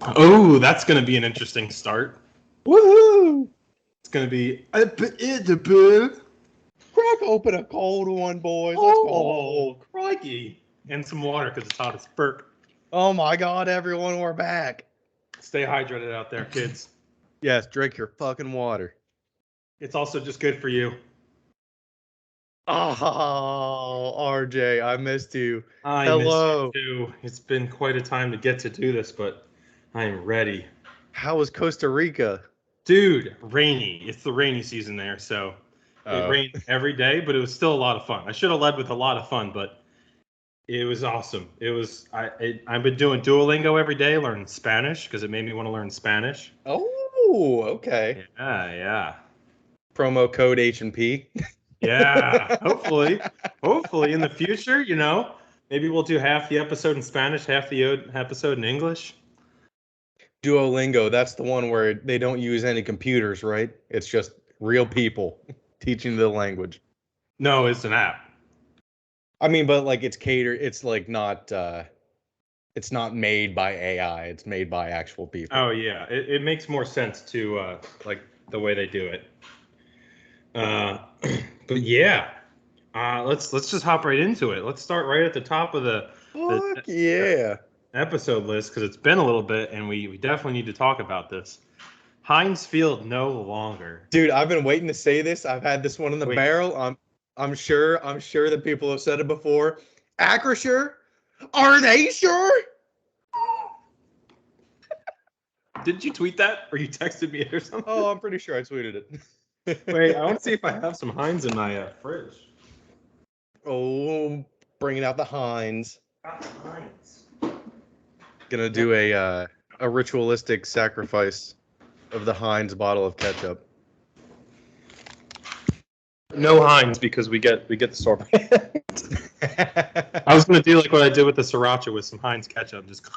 Oh, that's going to be an interesting start. Woohoo! It's going to be Crack open a cold one, boys. Let's oh, go. crikey. And some water because it's hot as burp. Oh my God, everyone, we're back. Stay hydrated out there, kids. Yes, drink your fucking water. It's also just good for you. Oh, RJ, I missed you. I Hello. miss you too. It's been quite a time to get to do this, but I am ready. How was Costa Rica? Dude, rainy. It's the rainy season there, so it rained every day, but it was still a lot of fun. I should have led with a lot of fun, but it was awesome. I've been doing Duolingo every day, learning Spanish because it made me want to learn Spanish. Oh, okay. Yeah. Promo code H&P. Yeah, hopefully in the future, maybe we'll do half the episode in Spanish, half the episode in English. Duolingo, that's the one where they don't use any computers, right? It's just real people teaching the language. No, it's an app. I mean, but like it's catered, it's like not it's not made by AI, it's made by actual people. Oh yeah, it makes more sense to like the way they do it. But yeah, let's just hop right into it. Let's start right at the top of the episode list because it's been a little bit, and we definitely need to talk about this. Heinz Field no longer. Dude, I've been waiting to say this. I've had this one in the barrel. I'm sure that people have said it before. Acrisure? Are they sure? Did you tweet that or you texted me or something? Oh, I'm pretty sure I tweeted it. Wait, I want to see if I have some Heinz in my fridge. Oh, bringing out the Heinz. Heinz. Gonna do a ritualistic sacrifice of the Heinz bottle of ketchup. No Heinz because we get the store brand. I was gonna do like what I did with the sriracha with some Heinz ketchup, just.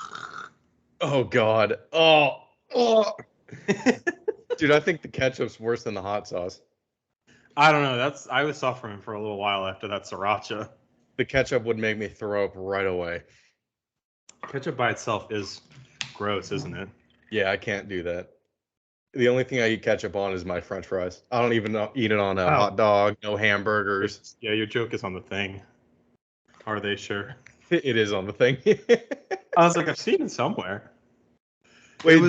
Oh God! Oh. Dude, I think the ketchup's worse than the hot sauce. I don't know. I was suffering for a little while after that sriracha. The ketchup would make me throw up right away. Ketchup by itself is gross, isn't it? Yeah, I can't do that. The only thing I eat ketchup on is my French fries. I don't even eat it on a hot dog, no hamburgers. Yeah, your joke is on the thing. Are they sure? It is on the thing. I was like, I've seen it somewhere. Wait,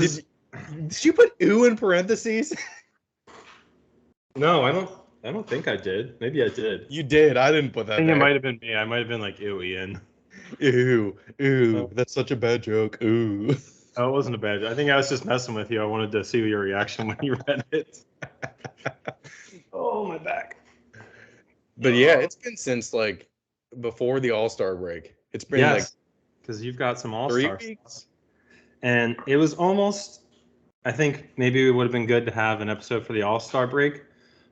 did you put "ooh" in parentheses? No, I don't think I did. Maybe I did. You did. I didn't put that. I think it might have been me. I might have been like, "Ew, Ian." Ooh, that's such a bad joke. Ooh. Oh, it wasn't a bad joke. I think I was just messing with you. I wanted to see your reaction when you read it. Oh, my back. But yeah, it's been since like before the All-Star break. It's been like because you've got some All-Star stuff. And it was almost, I think maybe it would have been good to have an episode for the All-Star break,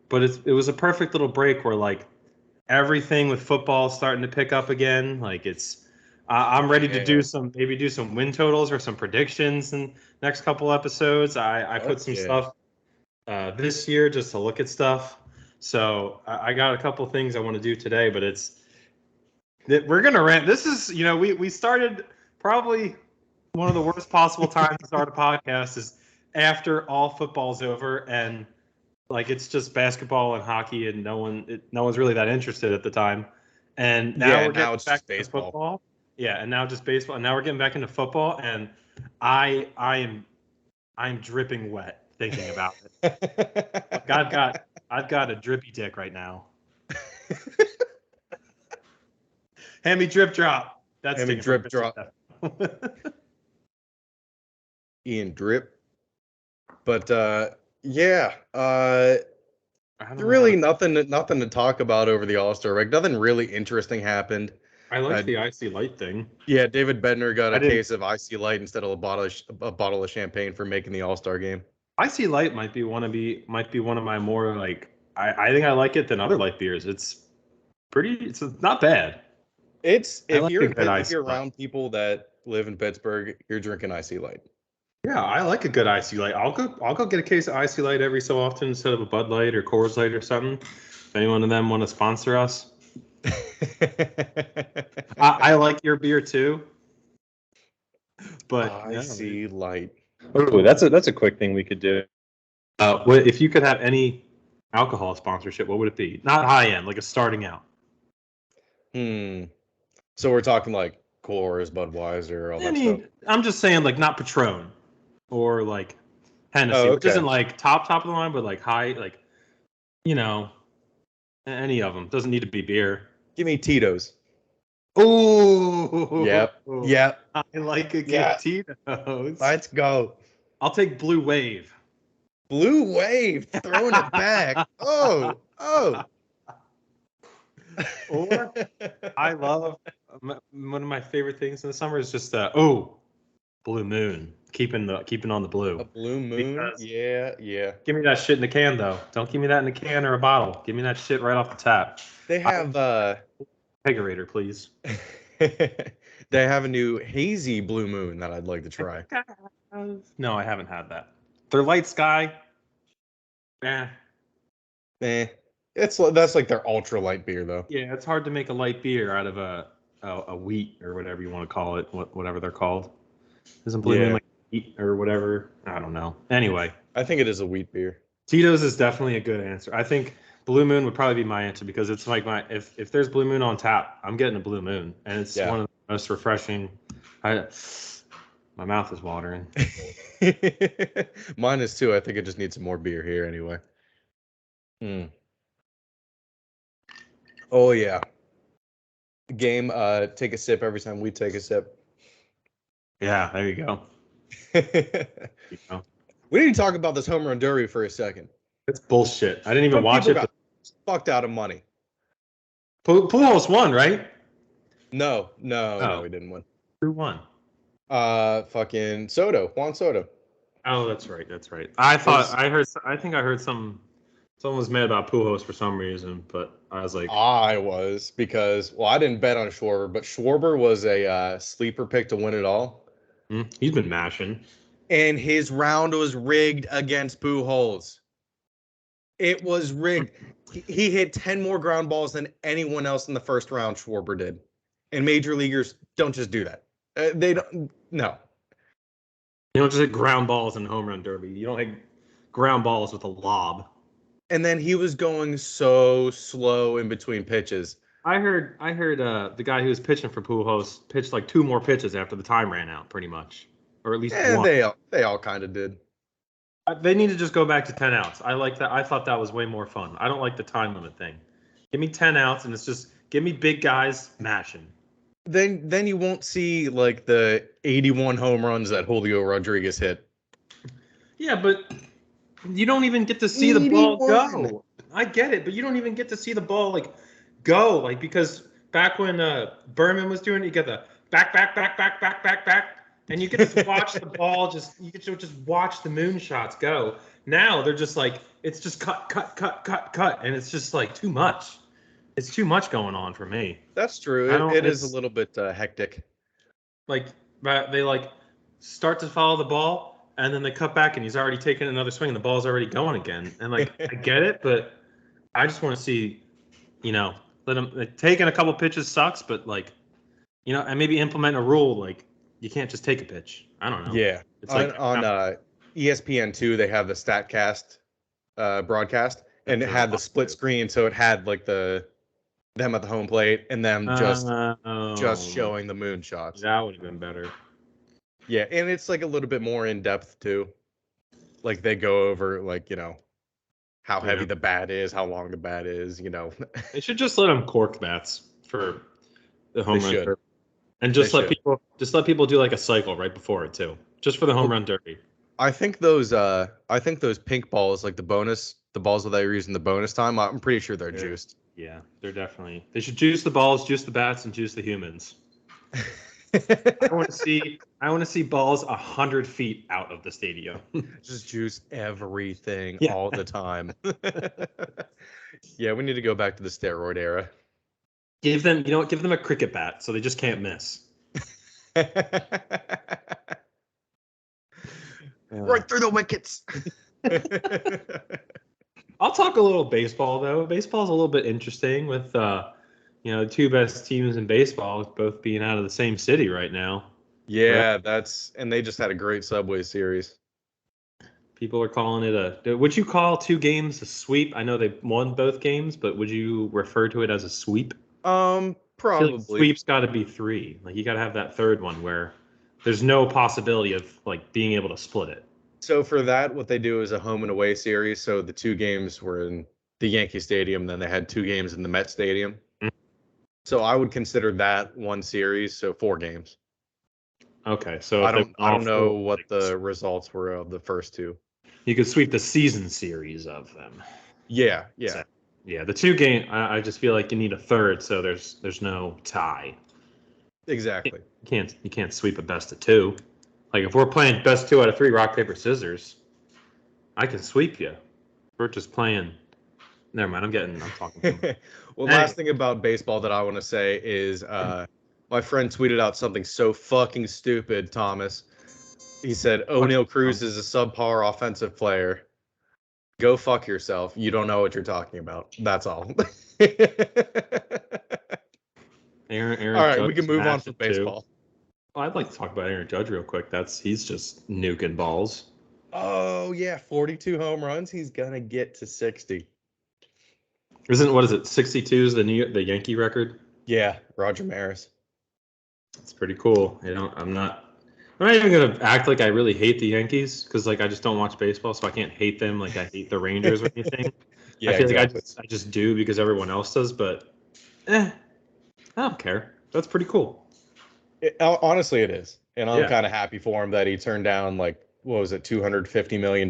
but it was a perfect little break where like everything with football is starting to pick up again. Like I'm ready to do some win totals or some predictions in next couple episodes. I put some stuff this year just to look at stuff. So I got a couple things I want to do today, but we're going to rant. This is, we started probably one of the worst possible times to start a podcast is after all football's over and like it's just basketball and hockey and no one's really that interested at the time. And now we're getting back to football. Yeah, and now just baseball. And now we're getting back into football, and I'm dripping wet thinking about it. Like I've got a drippy dick right now. Hand me drip drop. That's hand me drip drop. Ian Drip. But yeah, really nothing to talk about over the All-Star break. Nothing really interesting happened. I like the icy light thing. Yeah, David Bednar got a case of icy light instead of a bottle of champagne for making the All-Star game. Icy light might be one of my more like I think I like it than other light beers. It's not bad. If you're around people that live in Pittsburgh, you're drinking icy light. Yeah, I like a good icy light. I'll go get a case of icy light every so often instead of a Bud Light or Coors Light or something. If anyone of them want to sponsor us. I like your beer too. But I see light. Oh, that's a quick thing we could do. If you could have any alcohol sponsorship, what would it be? Not high end, like a starting out. So we're talking like Coors, Budweiser, all that stuff. I'm just saying, like not Patron or like Hennessy, which isn't like top of the line, but like high, like any of them. Doesn't need to be beer. Give me Tito's. Oh, yep. I like a good Tito's. Let's go. I'll take Blue Wave. Blue Wave, throwing it back. Oh. Or I love one of my favorite things in the summer is just Blue Moon. Keeping on the blue. A Blue Moon? Yeah. Give me that shit in a can though. Don't give me that in a can or a bottle. Give me that shit right off the tap. They have Kegerator, please. They have a new hazy Blue Moon that I'd like to try. No, I haven't had that. Their Light Sky. That's like their ultra light beer though. Yeah, it's hard to make a light beer out of a wheat or whatever you want to call it, whatever they're called. Isn't Blue Moon like wheat or whatever? I don't know. Anyway, I think it is a wheat beer. Tito's is definitely a good answer. I think Blue Moon would probably be my answer because it's like if there's Blue Moon on tap, I'm getting a Blue Moon, and it's one of the most refreshing. My mouth is watering. Mine is too. I think I just need some more beer here anyway. Oh yeah. Game. Take a sip every time we take a sip. Yeah, there you go. We need to talk about this home run derby for a second. It's bullshit. I didn't even watch it. Got fucked out of money. Pujols won, right? No, he didn't win. Who won? Fucking Juan Soto. Oh, that's right. I think I heard someone was mad about Pujols for some reason, but I was like, because I didn't bet on Schwarber, but Schwarber was a sleeper pick to win it all. He's been mashing, and his round was rigged against Pujols. It was rigged. He hit 10 more ground balls than anyone else in the first round. Schwarber did, and major leaguers don't just do that. They don't. No. You don't just hit ground balls in home run derby. You don't hit ground balls with a lob. And then he was going so slow in between pitches. I heard the guy who was pitching for Pujols pitched like 2 more pitches after the time ran out, pretty much, or at least one. They all kind of did. They need to just go back to 10 outs. I like that. I thought that was way more fun. I don't like the time limit thing. Give me 10 outs, and it's just give me big guys mashing. Then you won't see like the 81 home runs that Julio Rodriguez hit. Yeah, but you don't even get to see 81. The ball go. I get it, but you don't even get to see the ball like go, like because back when Berman was doing it, you get the back, and you get to watch the ball you get to just watch the moonshots go. Now they're just like it's just cut, and it's just like too much. It's too much going on for me. That's true. It is a little bit hectic. Like they like start to follow the ball, and then they cut back, and he's already taken another swing, and the ball's already going again. And like I get it, but I just want to see, let him taking a couple pitches sucks, but like, and maybe implement a rule like you can't just take a pitch. I don't know. Yeah, it's on ESPN2 they have the Statcast broadcast, and it had the split screen, so it had like them at the home plate and them just showing the moonshots. That would have been better. Yeah, and it's like a little bit more in depth too. Like they go over like how heavy the bat is, how long the bat is. They should just let them cork bats for the home run derby, and just let people do like a cycle right before it too, just for the home run derby. I think those pink balls, like the balls that they were using the bonus time, I'm pretty sure they're juiced. Yeah, they should juice the balls, juice the bats, and juice the humans. I want to see balls 100 feet out of the stadium. Just juice everything all the time. Yeah, we need to go back to the steroid era. Give them a cricket bat so they just can't miss. Right through the wickets. I'll talk a little baseball though. Baseball's a little bit interesting with the 2 best teams in baseball both being out of the same city right now. Yeah, and they just had a great Subway series. People are calling it would you call 2 games a sweep? I know they won both games, but would you refer to it as a sweep? I feel like Probably. sweep's got to be 3. Like you got to have that third one where there's no possibility of like being able to split it. So for that, what they do is a home and away series. So the 2 games were in the Yankee Stadium, then they had 2 games in the Met Stadium. Mhm. So I would consider that one series, so 4 games. Okay, so I if they don't won all know 4, what the results were of the first 2. you could sweep the season series of them. Yeah. So, yeah, the 2 game. I just feel like you need a third, so there's no tie. Exactly. You can't sweep a best of 2. Like if we're playing best 2 out of 3, rock paper scissors, I can sweep you. We're just playing. Never mind. I'm talking. Well, Anyway. last thing about baseball that I want to say is my friend tweeted out something so fucking stupid, Thomas. He said, O'Neal Cruz is a subpar offensive player. Go fuck yourself. You don't know what you're talking about. That's all. Aaron All right, Judge we can move on smashed from it too. baseball. Well, I'd like to talk about Aaron Judge real quick. He's just nuking balls. Oh, yeah, 42 home runs. He's going to get to 60. What is it? 62 is the Yankee record. Yeah, Roger Maris. It's pretty cool. I'm not even gonna act like I really hate the Yankees because like I just don't watch baseball, so I can't hate them like I hate the Rangers or anything. Yeah, I feel exactly. like I just do because everyone else does, but I don't care. That's pretty cool. Honestly, it is. And I'm Yeah. kind of happy for him that he turned down, like, what was it, $250 million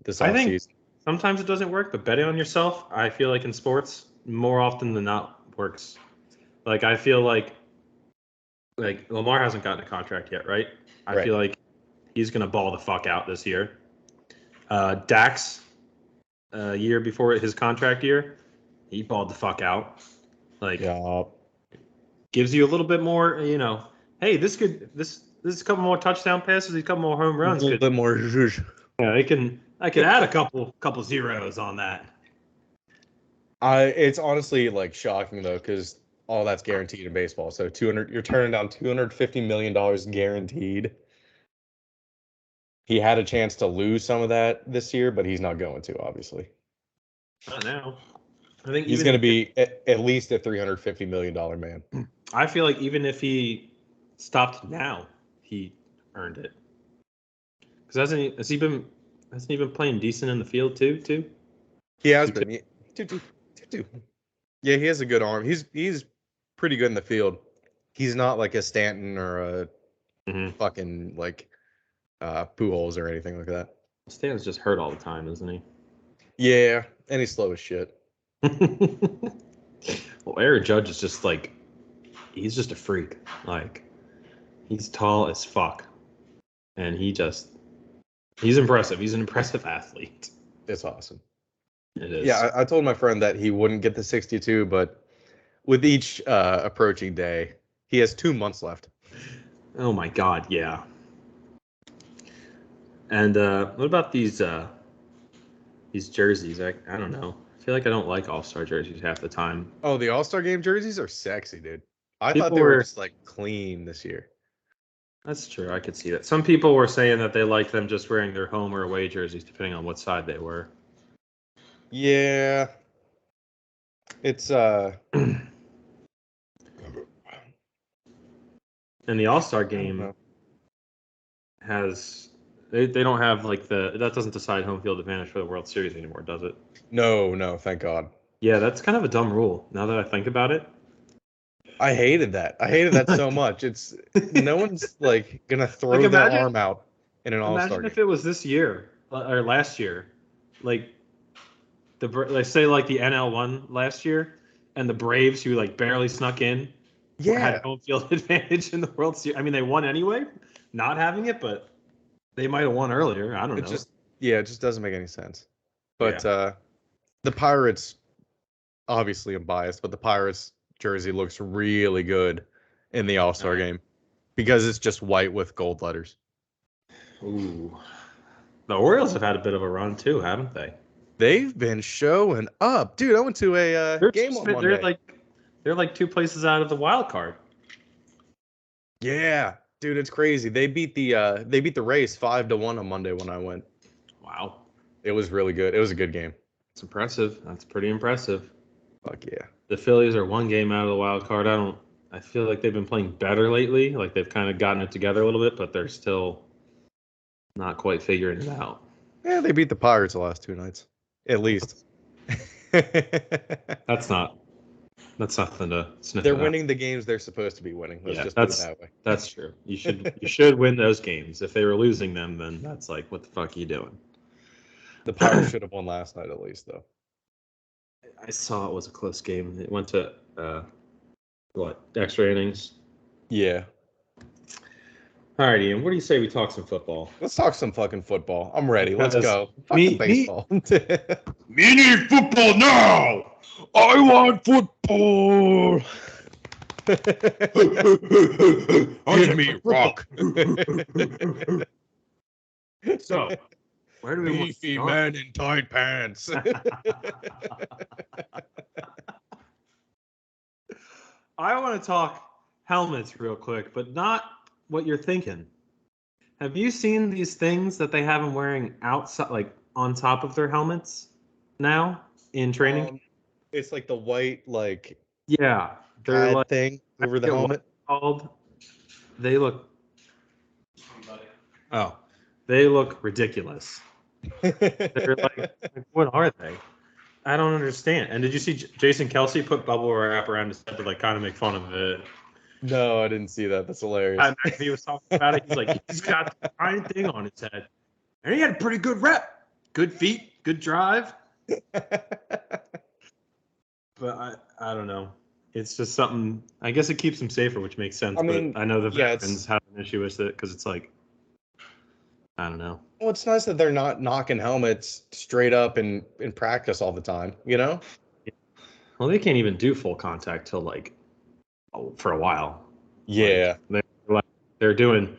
this I think offseason. sometimes it doesn't work, but betting on yourself, I feel like in sports, more often than not works. Like I feel like Lamar hasn't gotten a contract yet, right? I feel like he's gonna ball the fuck out this year. Dax, year before his contract year, he balled the fuck out. Like gives you a little bit more, hey, this is a couple more touchdown passes, a couple more home runs. A little bit more. Yeah, I could add a couple zeros on that. It's honestly like shocking though, because all that's guaranteed in baseball. So you're turning down $250 million guaranteed. He had a chance to lose some of that this year, but he's not going to, obviously. Not now. I think he's going to be at least a $350 million man. I feel like even if he stopped now, he earned it. Because hasn't he been playing decent in the field too? He has been. Yeah, he has a good arm. He's pretty good in the field. He's not like a Stanton or a fucking like Pujols or anything like that. Stanton's just hurt all the time, isn't he? Yeah, and he's slow as shit. Well, Aaron Judge is just like, he's just a freak. Like, he's tall as fuck. And he's impressive. He's an impressive athlete. It's awesome. It is. Yeah, I told my friend that he wouldn't get the 62, but with each approaching day, he has 2 months left. Oh my God, yeah. And what about these jerseys? I don't know. I feel like I don't like All-Star jerseys half the time. Oh, the All-Star game jerseys are sexy, dude. I thought they were just like clean this year. That's true. I could see that. Some people were saying that they liked them just wearing their home or away jerseys, depending on what side they were. Yeah. It's And the All-Star game has they don't have like that doesn't decide home field advantage for the World Series anymore, does it? No, thank God. Yeah, that's kind of a dumb rule now that I think about it. I hated that. I hated that so much. It's no one's like gonna throw their arm out in an All-Star game. Imagine if it was this year or last year, like say like the NL won last year, and the Braves who like barely snuck in, had home field advantage in the World Series. I mean, they won anyway, not having it, but they might have won earlier. I don't know. It just doesn't make any sense. But the Pirates, obviously I'm biased, but the Pirates jersey looks really good in the All-Star game because it's just white with gold letters. Ooh. The Orioles have had a bit of a run too, haven't they? They've been showing up. Dude, I went to a game on Monday. They're like 2 places out of the wild card. Yeah. Dude, it's crazy. They beat the Rays 5-1 on Monday when I went. Wow. It was really good. It was a good game. It's impressive. That's pretty impressive. Fuck yeah. The Phillies are one game out of the wild card. I feel like they've been playing better lately. Like they've kind of gotten it together a little bit, but they're still not quite figuring it out. Yeah, they beat the Pirates the last 2 nights. At least. That's nothing to sniff. They're winning the games they're supposed to be winning. Let's just put it that way. That's true. You should win those games. If they were losing them, then that's like, what the fuck are you doing? The Pirates should have won last night at least, though. I saw it was a close game. It went to extra innings. Yeah. All right, Ian. What do you say we talk some football? Let's talk some fucking football. I'm ready. Let's go. Fuck the baseball. Me need football now. I want football. Give me rock. So, where do we want to start? Man in tight pants. I want to talk helmets real quick, but not what you're thinking. Have you seen these things that they have them wearing outside, like on top of their helmets now in training? It's like the white, like, yeah, they're like thing over the helmet. Called. They look. Oh, they look ridiculous. They're like, what are they? I don't understand. And did you see Jason Kelsey put bubble wrap around his head to like kind of make fun of it? No, I didn't see that. That's hilarious. He was talking about it. He's like, he's got the fine thing on his head, and he had a pretty good rep, good feet, good drive. But I don't know. It's just something. I guess it keeps him safer, which makes sense. I mean, but I know the veterans have an issue with it because it's like, I don't know. Well, it's nice that they're not knocking helmets straight up in practice all the time, you know? Well, they can't even do full contact till like for a while. Yeah. They're doing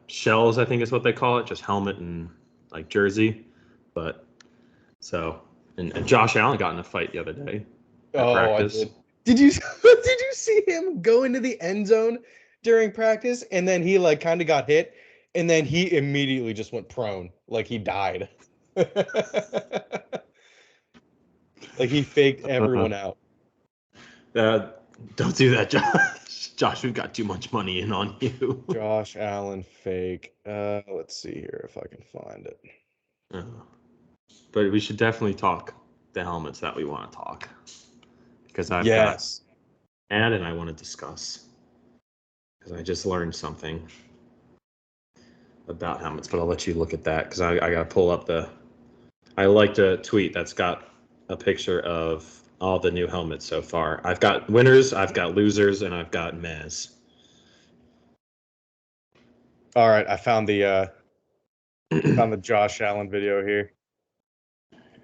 shells, I think is what they call it, just helmet and like jersey. But so and Josh Allen got in a fight the other day. Practice. I did. Did you see him go into the end zone during practice and then he like kind of got hit and then he immediately just went prone, like he died. Like he faked everyone out. Don't do that, Josh. Josh, we've got too much money in on you. Josh Allen fake. Let's see here if I can find it. But we should definitely talk the helmets that we want to talk. Because I've got and I want to discuss. Because I just learned something about helmets, but I'll let you look at that because I got to pull up I liked a tweet that's got a picture of all the new helmets so far. I've got winners, I've got losers, and I've got mez. All right, I found the Josh Allen video here.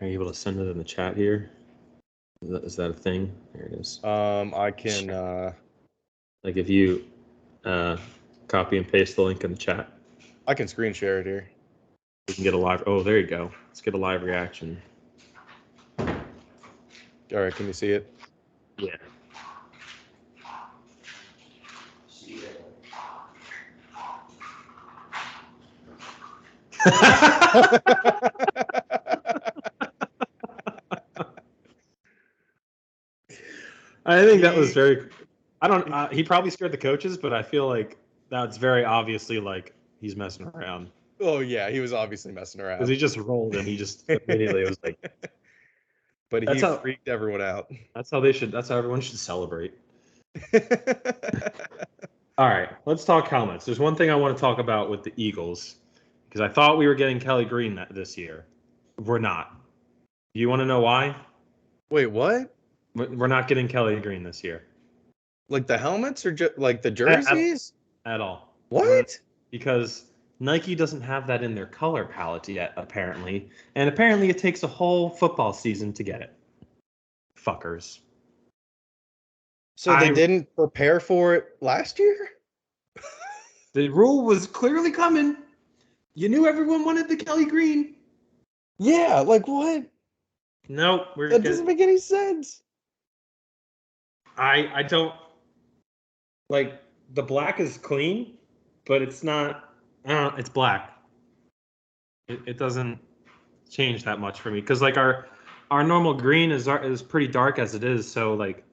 Are you able to send it in the chat here? Is that a thing? There it is. I can like if you copy and paste the link in the chat. I can screen share it here. We can get a live. Oh, there you go. Let's get a live reaction. All right, can you see it? Yeah. I think that was very. I don't. He probably scared the coaches, but I feel like that's very obviously like he's messing around. Oh yeah, he was obviously messing around. Because he just rolled and he just immediately was like. But he freaked everyone out. That's how they should. That's how everyone should celebrate. All right, let's talk helmets. There's one thing I want to talk about with the Eagles because I thought we were getting Kelly Green this year. We're not. Do you want to know why? Wait, what? We're not getting Kelly Green this year. Like the helmets or like the jerseys? At all. What? Because Nike doesn't have that in their color palette yet, apparently. And apparently it takes a whole football season to get it. Fuckers. So they didn't prepare for it last year? The rule was clearly coming. You knew everyone wanted the Kelly Green. Yeah, like what? No, that doesn't make any sense. I don't like the black is clean, but it's not. It's black. It doesn't change that much for me because like our normal green is pretty dark as it is. So like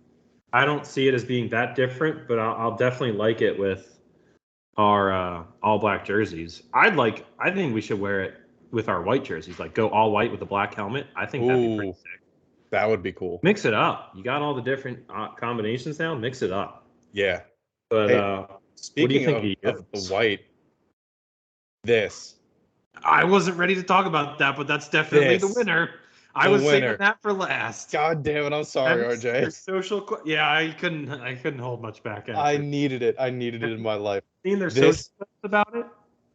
I don't see it as being that different, but I'll definitely like it with our all black jerseys. I think we should wear it with our white jerseys. Like go all white with a black helmet. I think that'd be pretty sick. That would be cool. Mix it up. You got all the different combinations now. Mix it up. Yeah. But hey, speaking what do you think of the white, this. I wasn't ready to talk about that, but that's definitely the winner. I was saving that for last. God damn it! I'm sorry, RJ. Social, yeah, I couldn't hold much back. I needed it. I needed it in my life. Seen their social about it.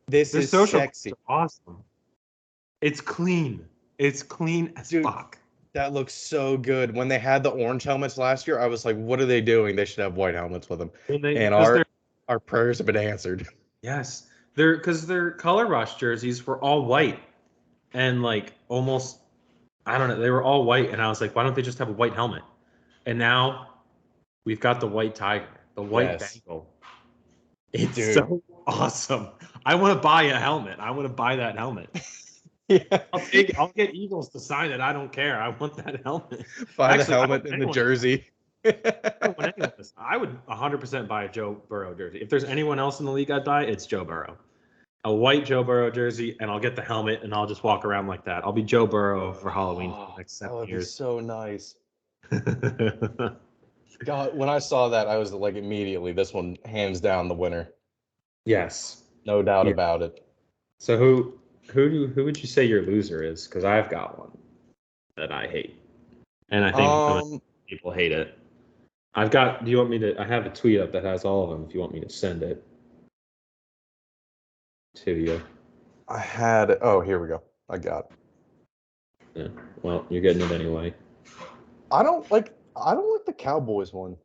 This is sexy. Awesome. It's clean. It's clean as fuck. That looks so good. When they had the orange helmets last year, I was like, "What are they doing? They should have white helmets with them." And our prayers have been answered. Yes, because their color rush jerseys were all white, and like almost, I don't know, they were all white, and I was like, why don't they just have a white helmet? And now we've got the white tiger, the white Bengal. It's so awesome. I want to buy a helmet. I want to buy that helmet. Yeah. I'll get Eagles to sign it. I don't care. I want that helmet. Buy the helmet and the jersey. I would 100% buy a Joe Burrow jersey. If there's anyone else in the league I'd buy, it's Joe Burrow. A white Joe Burrow jersey, and I'll get the helmet, and I'll just walk around like that. I'll be Joe Burrow for Halloween for the next 7 years. Be so nice. God, when I saw that, I was like, immediately, this one, hands down, the winner. Yes. No doubt about it. So who would you say your loser is? Because I've got one that I hate, and I think people hate it. Do you want me to? I have a tweet up that has all of them. If you want me to send it to you. I had. Oh, here we go. I got it. Yeah. Well, you're getting it anyway. I don't like the Cowboys one.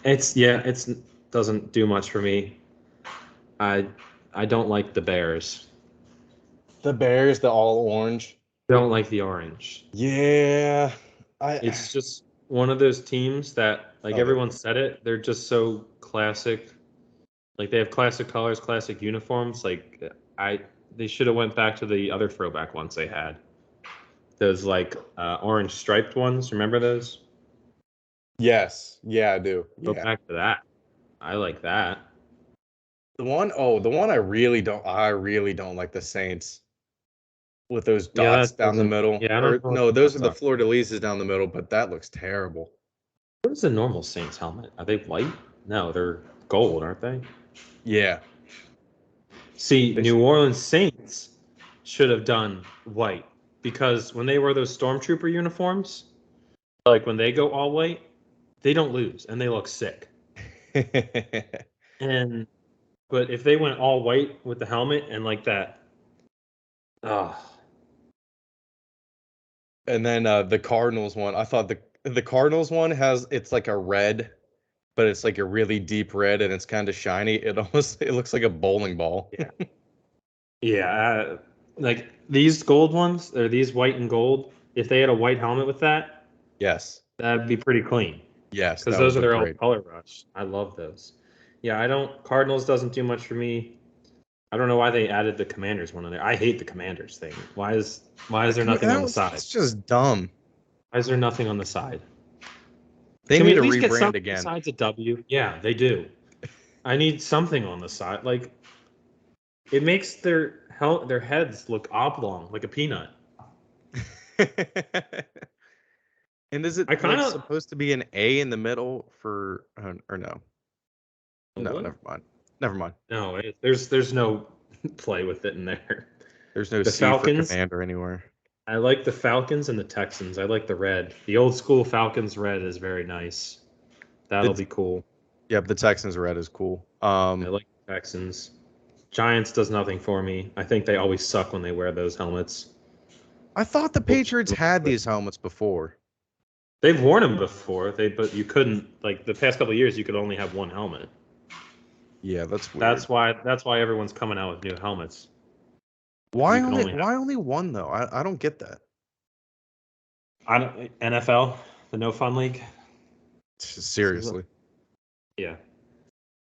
It's doesn't do much for me. I don't like the Bears. The Bears, the all orange. Don't like the orange. Yeah. It's just one of those teams that, like everyone said it, they're just so classic. Like they have classic colors, classic uniforms. Like they should have went back to the other throwback ones they had. Those like orange striped ones. Remember those? Yes. Yeah, I do. Go back to that. I like that. The one I really don't like the Saints with those dots down the middle. Yeah, those are the fleur-de-lises down the middle, but that looks terrible. What is the normal Saints helmet? Are they white? No, they're gold, aren't they? Yeah. See, New Orleans Saints should have done white because when they wear those Stormtrooper uniforms, like when they go all white, they don't lose and they look sick. But if they went all white with the helmet and like that, And then the Cardinals one, I thought the Cardinals one it's like a red, but it's like a really deep red and it's kind of shiny. It looks like a bowling ball. Yeah. Yeah. Like these gold ones, or these white and gold, if they had a white helmet with that, yes, that'd be pretty clean. Yes, because those are their own color rush. I love those. Yeah, Cardinals doesn't do much for me. I don't know why they added the Commanders one on there. I hate the Commanders thing. Why is there nothing on the side? It's just dumb. Why is there nothing on the side? They need to rebrand again. Besides a W, yeah, they do. I need something on the side. Like it makes their heads look oblong, like a peanut. And is it supposed to be an A in the middle for or no? No, never mind. No, there's no play with it in there. There's no C Falcons, for Commander anywhere. I like the Falcons and the Texans. I like the red. The old school Falcons red is very nice. That'll be cool. Yep, the Texans red is cool. I like the Texans. Giants does nothing for me. I think they always suck when they wear those helmets. I thought the Patriots had these helmets before. They've worn them before, but you couldn't, like the past couple of years, you could only have one helmet. Yeah, that's weird. That's why everyone's coming out with new helmets. Why only one though? I don't get that. NFL, the No Fun League. Seriously. Yeah.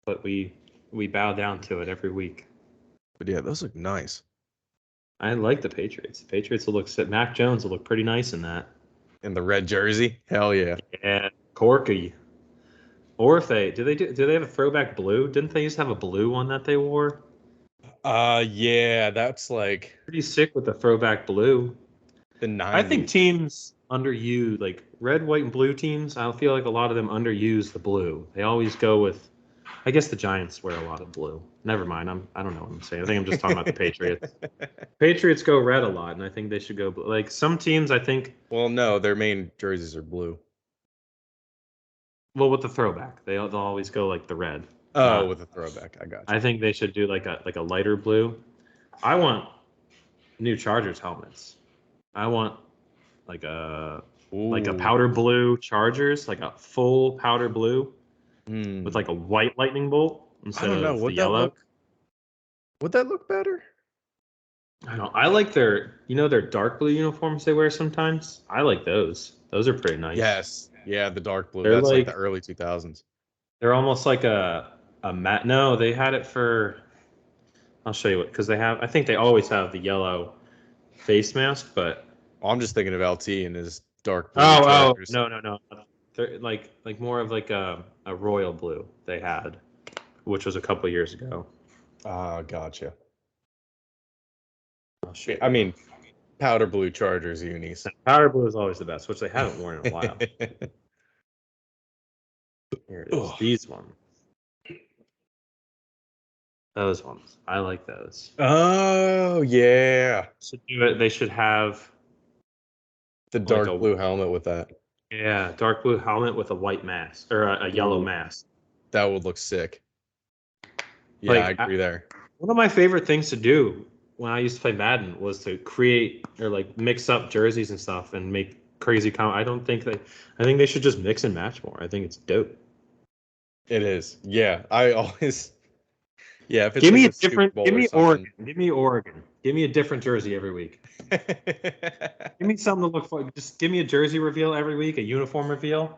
But we we bow down to it every week. But yeah, those look nice. I like the Patriots. The Patriots will look. Mac Jones will look pretty nice in that. In the red jersey, hell yeah. Yeah, corky. Or if do they have a throwback blue? Didn't they used to have a blue one that they wore? Yeah, that's like Pretty sick with the throwback blue. the 90s. I think teams underuse like red, white, and blue teams. I feel like a lot of them underuse the blue. They always go with. I guess the Giants wear a lot of blue. Never mind. I don't know what I'm saying. I think I'm just talking about the Patriots. Patriots go red a lot, and I think they should go blue. Like some teams, I think. Well, no, their main jerseys are blue. Well, with the throwback, they'll always go like the red. Oh, with a throwback, I got you. I think they should do like a lighter blue. I want new Chargers helmets. I want like a powder blue Chargers, like a full powder blue with like a white lightning bolt instead of the yellow. Would that look better? I don't know. I like their dark blue uniforms they wear sometimes. I like those. Those are pretty nice. Yes. Yeah, the dark blue. That's like the early 2000s. They're almost like a matte. No, they had it for. I'll show you what, because I think they always have the yellow face mask, but. I'm just thinking of LT and his dark blue. No. They're like more of like a royal blue they had, which was a couple years ago. Gotcha. I mean, powder blue Chargers unis. Powder blue is always the best, which they haven't worn in a while. Here it is. These ones. Those ones. I like those. Oh, yeah. Should do it. They should have the dark blue helmet with that. Yeah, dark blue helmet with a white mask or a yellow mask. That would look sick. Yeah, I agree there. One of my favorite things to do when I used to play Madden was to create or like mix up jerseys and stuff and make crazy I think they should just mix and match more. I think it's dope. It is. Yeah, I always. Yeah, if it's give me a different. Give me Oregon. Give me Oregon. Give me a different jersey every week. Give me something to look for. Just give me a jersey reveal every week, a uniform reveal,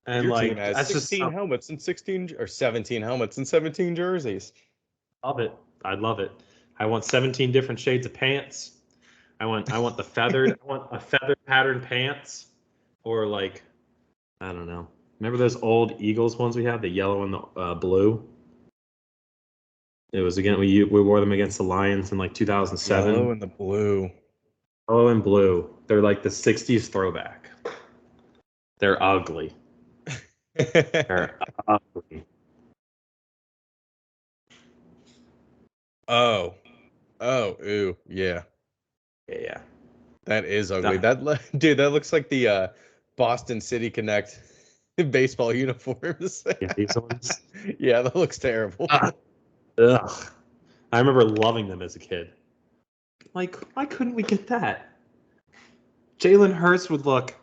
and your team has 16 helmets and 16 or 17 helmets and 17 jerseys. Love it. I love it. I want 17 different shades of pants. I want the feathered. I want a feather patterned pants, or like, I don't know. Remember those old Eagles ones we had, the yellow and the blue? It was again we wore them against the Lions in like 2007. Yellow and the blue. Yellow and blue. They're like the 60s throwback. They're ugly. They're ugly. Ooh, yeah. Yeah. That is ugly. That looks like the Boston City Connect baseball uniforms. Yeah, these ones. Yeah, that looks terrible. Ugh. I remember loving them as a kid. Like, why couldn't we get that? Jalen Hurts would look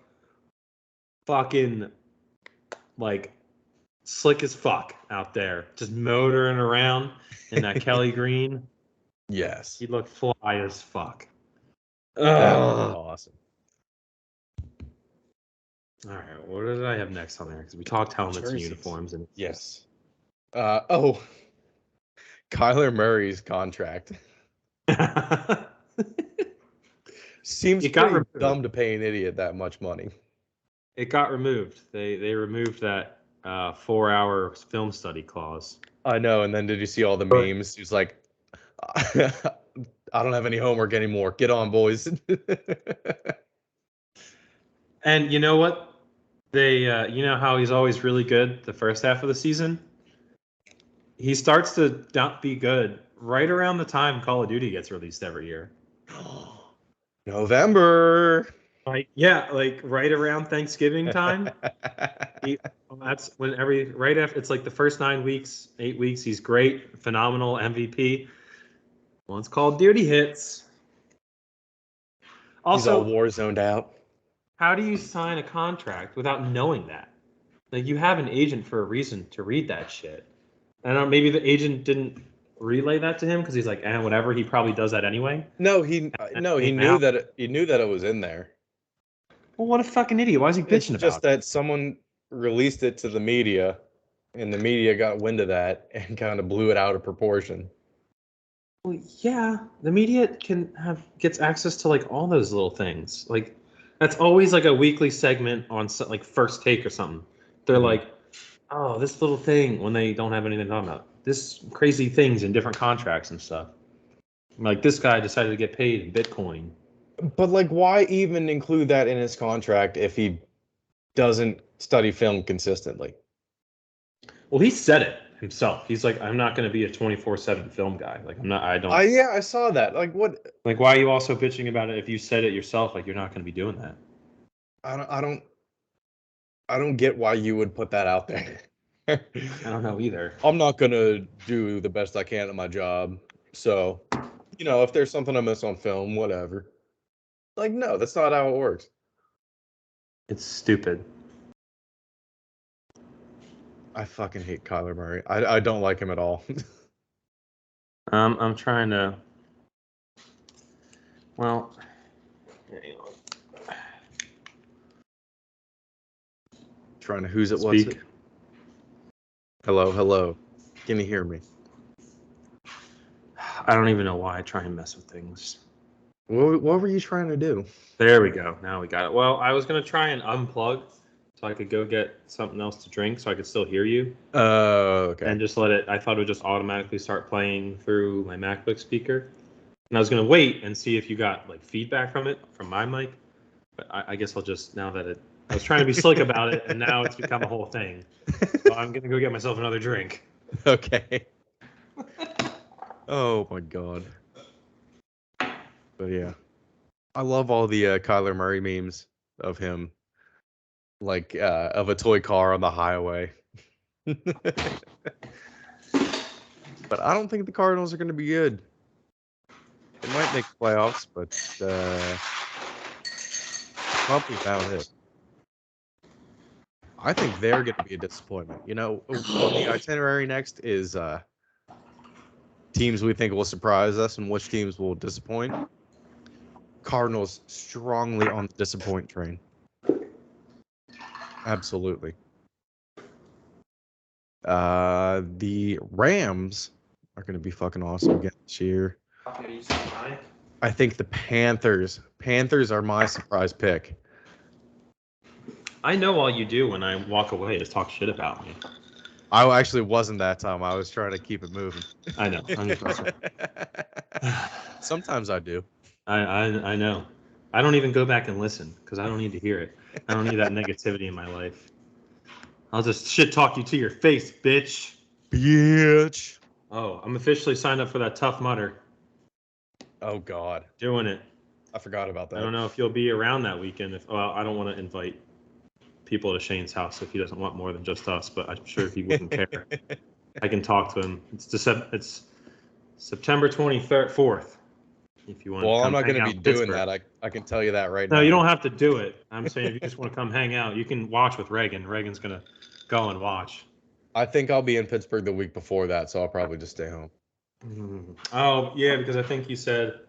fucking like slick as fuck out there, just motoring around in that Kelly green. Yes. He'd look fly as fuck. That was awesome. All right, what did I have next on there? Because we talked helmets and uniforms. And yes. Kyler Murray's contract. Seems pretty dumb to pay an idiot that much money. It got removed. They removed that 4-hour film study clause. I know, and then did you see all the memes? He's like, I don't have any homework anymore. Get on, boys. And you know what? They, you know how he's always really good the first half of the season? He starts to not be good right around the time Call of Duty gets released every year. November. Like right around Thanksgiving time. That's when right after it's like the first 8 weeks, he's great, phenomenal MVP. Once Call of Duty hits. Also, he's all war zoned out. How do you sign a contract without knowing that? Like, you have an agent for a reason to read that shit. And maybe the agent didn't relay that to him because he's like, whatever. He probably does that anyway. No, he knew that it was in there. Well, what a fucking idiot! Why is he bitching about it? Just that someone released it to the media, And the media got wind of that and kind of blew it out of proportion. Well, yeah, the media gets access to like all those little things. Like that's always like a weekly segment on like First Take or something. They're like, oh, this little thing when they don't have anything to talk about. This crazy things in different contracts and stuff. Like this guy decided to get paid in Bitcoin. But like, why even include that in his contract if he doesn't study film consistently? Well, he said it himself. He's like, I'm not going to be a 24/7 film guy. Like, I'm not. I don't. Yeah, I saw that. Like, what? Like, why are you also bitching about it if you said it yourself? Like, you're not going to be doing that. I don't get why you would put that out there. I don't know either. I'm not gonna do the best I can at my job. So, if there's something I miss on film, whatever. Like, no, that's not how it works. It's stupid. I fucking hate Kyler Murray. I don't like him at all. I'm trying to. Well, trying to who's it? What's it? Hello. Can you hear me? I don't even know why I try and mess with things. What were you trying to do? There we go. Now we got it. Well, I was gonna try and unplug so I could go get something else to drink so I could still hear you. Oh, okay. And just let it. I thought it would just automatically start playing through my MacBook speaker. And I was gonna wait and see if you got like feedback from it from my mic. But I guess I'll just I was trying to be slick about it, and now it's become a whole thing. So I'm gonna go get myself another drink. Okay. Oh my god. But yeah, I love all the Kyler Murray memes of him, like of a toy car on the highway. But I don't think the Cardinals are going to be good. They might make playoffs, but probably about it. I think they're going to be a disappointment. On the itinerary next is teams we think will surprise us and which teams will disappoint. Cardinals strongly on the disappoint train. Absolutely. The Rams are going to be fucking awesome again this year. I think the Panthers are my surprise pick. I know all you do when I walk away is talk shit about me. I actually wasn't that time. I was trying to keep it moving. I know. Sometimes I do. I know. I don't even go back and listen because I don't need to hear it. I don't need that negativity in my life. I'll just shit talk you to your face, bitch. Bitch. Oh, I'm officially signed up for that Tough Mudder. Oh God. Doing it. I forgot about that. I don't know if you'll be around that weekend. I don't want to invite people to Shane's house if he doesn't want more than just us, but I'm sure he wouldn't care. I can talk to him. It's September 23rd, 4th. If you want. Well, I'm not going to be doing that. I can tell you that right now. No, you don't have to do it. I'm saying if you just want to come hang out, you can watch with Reagan. Reagan's going to go and watch. I think I'll be in Pittsburgh the week before that, so I'll probably just stay home. Oh, yeah, because I think you said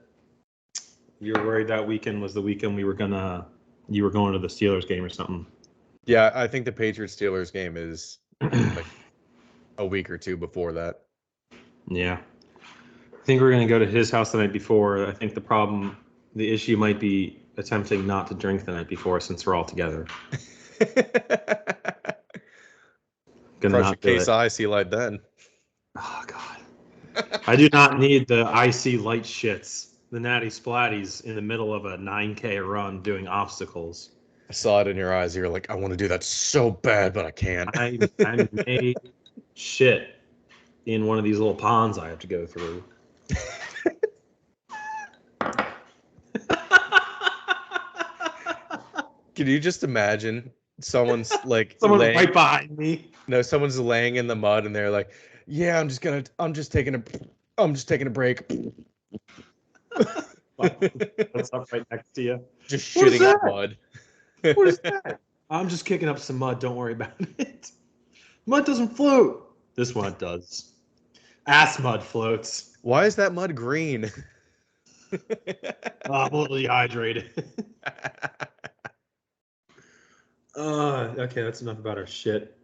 you were worried that weekend was the weekend you were going to the Steelers game or something. Yeah, I think the Patriots-Steelers game is like a week or two before that. Yeah. I think we're going to go to his house the night before. I think the issue might be attempting not to drink the night before since we're all together. Crush a case of icy light then. Oh, God. I do not need the icy light shits, the natty splatties in the middle of a 9K run doing obstacles. I saw it in your eyes. You're like, I want to do that so bad, but I can't. I made shit in one of these little ponds I have to go through. Can you just imagine someone's like right behind me? No, someone's laying in the mud and they're like, "Yeah, I'm just taking a break." What's up right next to you? Just shitting in mud. What is that? I'm just kicking up some mud. Don't worry about it. Mud doesn't float. This mud does. Ass mud floats. Why is that mud green? I'm a little dehydrated. Okay, that's enough about our shit.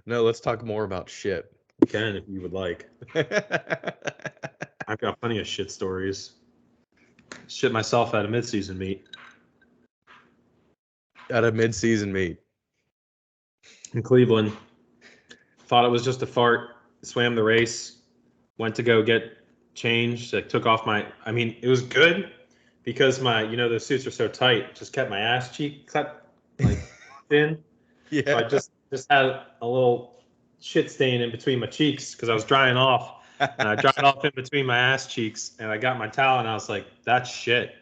No, let's talk more about shit. You can if you would like. I've got plenty of shit stories. Shit myself at a midseason meet. At a mid-season meet. In Cleveland. Thought it was just a fart. Swam the race. Went to go get changed. I took off my... I mean, it was good because my... You know, those suits are so tight. Just kept my ass cheek cut like thin. Yeah. So I just had a little shit stain in between my cheeks because I was drying off. And I dried off in between my ass cheeks, and I got my towel, and I was like, "That's shit."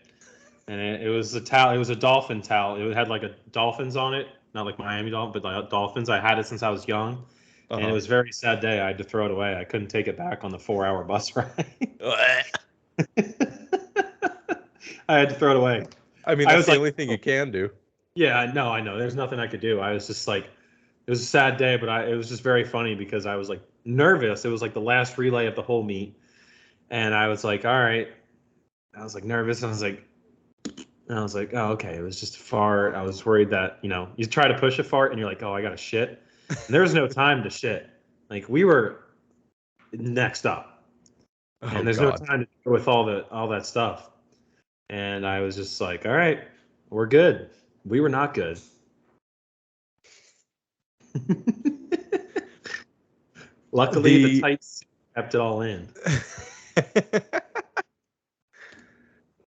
And it was a towel. It was a dolphin towel. It had like a dolphins on it, not like Miami Dolphins, but like dolphins. I had it since I was young, and it was a very sad day. I had to throw it away. I couldn't take it back on the 4-hour bus ride. I had to throw it away. I mean, that's the only thing you can do. Yeah, I know. There's nothing I could do. I was just like, it was a sad day, but it was just very funny because I was like nervous. It was like the last relay of the whole meet. And I was like, all right. I was like nervous. I was like, oh, okay. It was just a fart. I was worried that, you try to push a fart and you're like, oh, I got to shit. And there was no time to shit. Like we were next up. And there's no time to deal with all that stuff. And I was just like, all right, we're good. We were not good. Luckily, the tights kept it all in.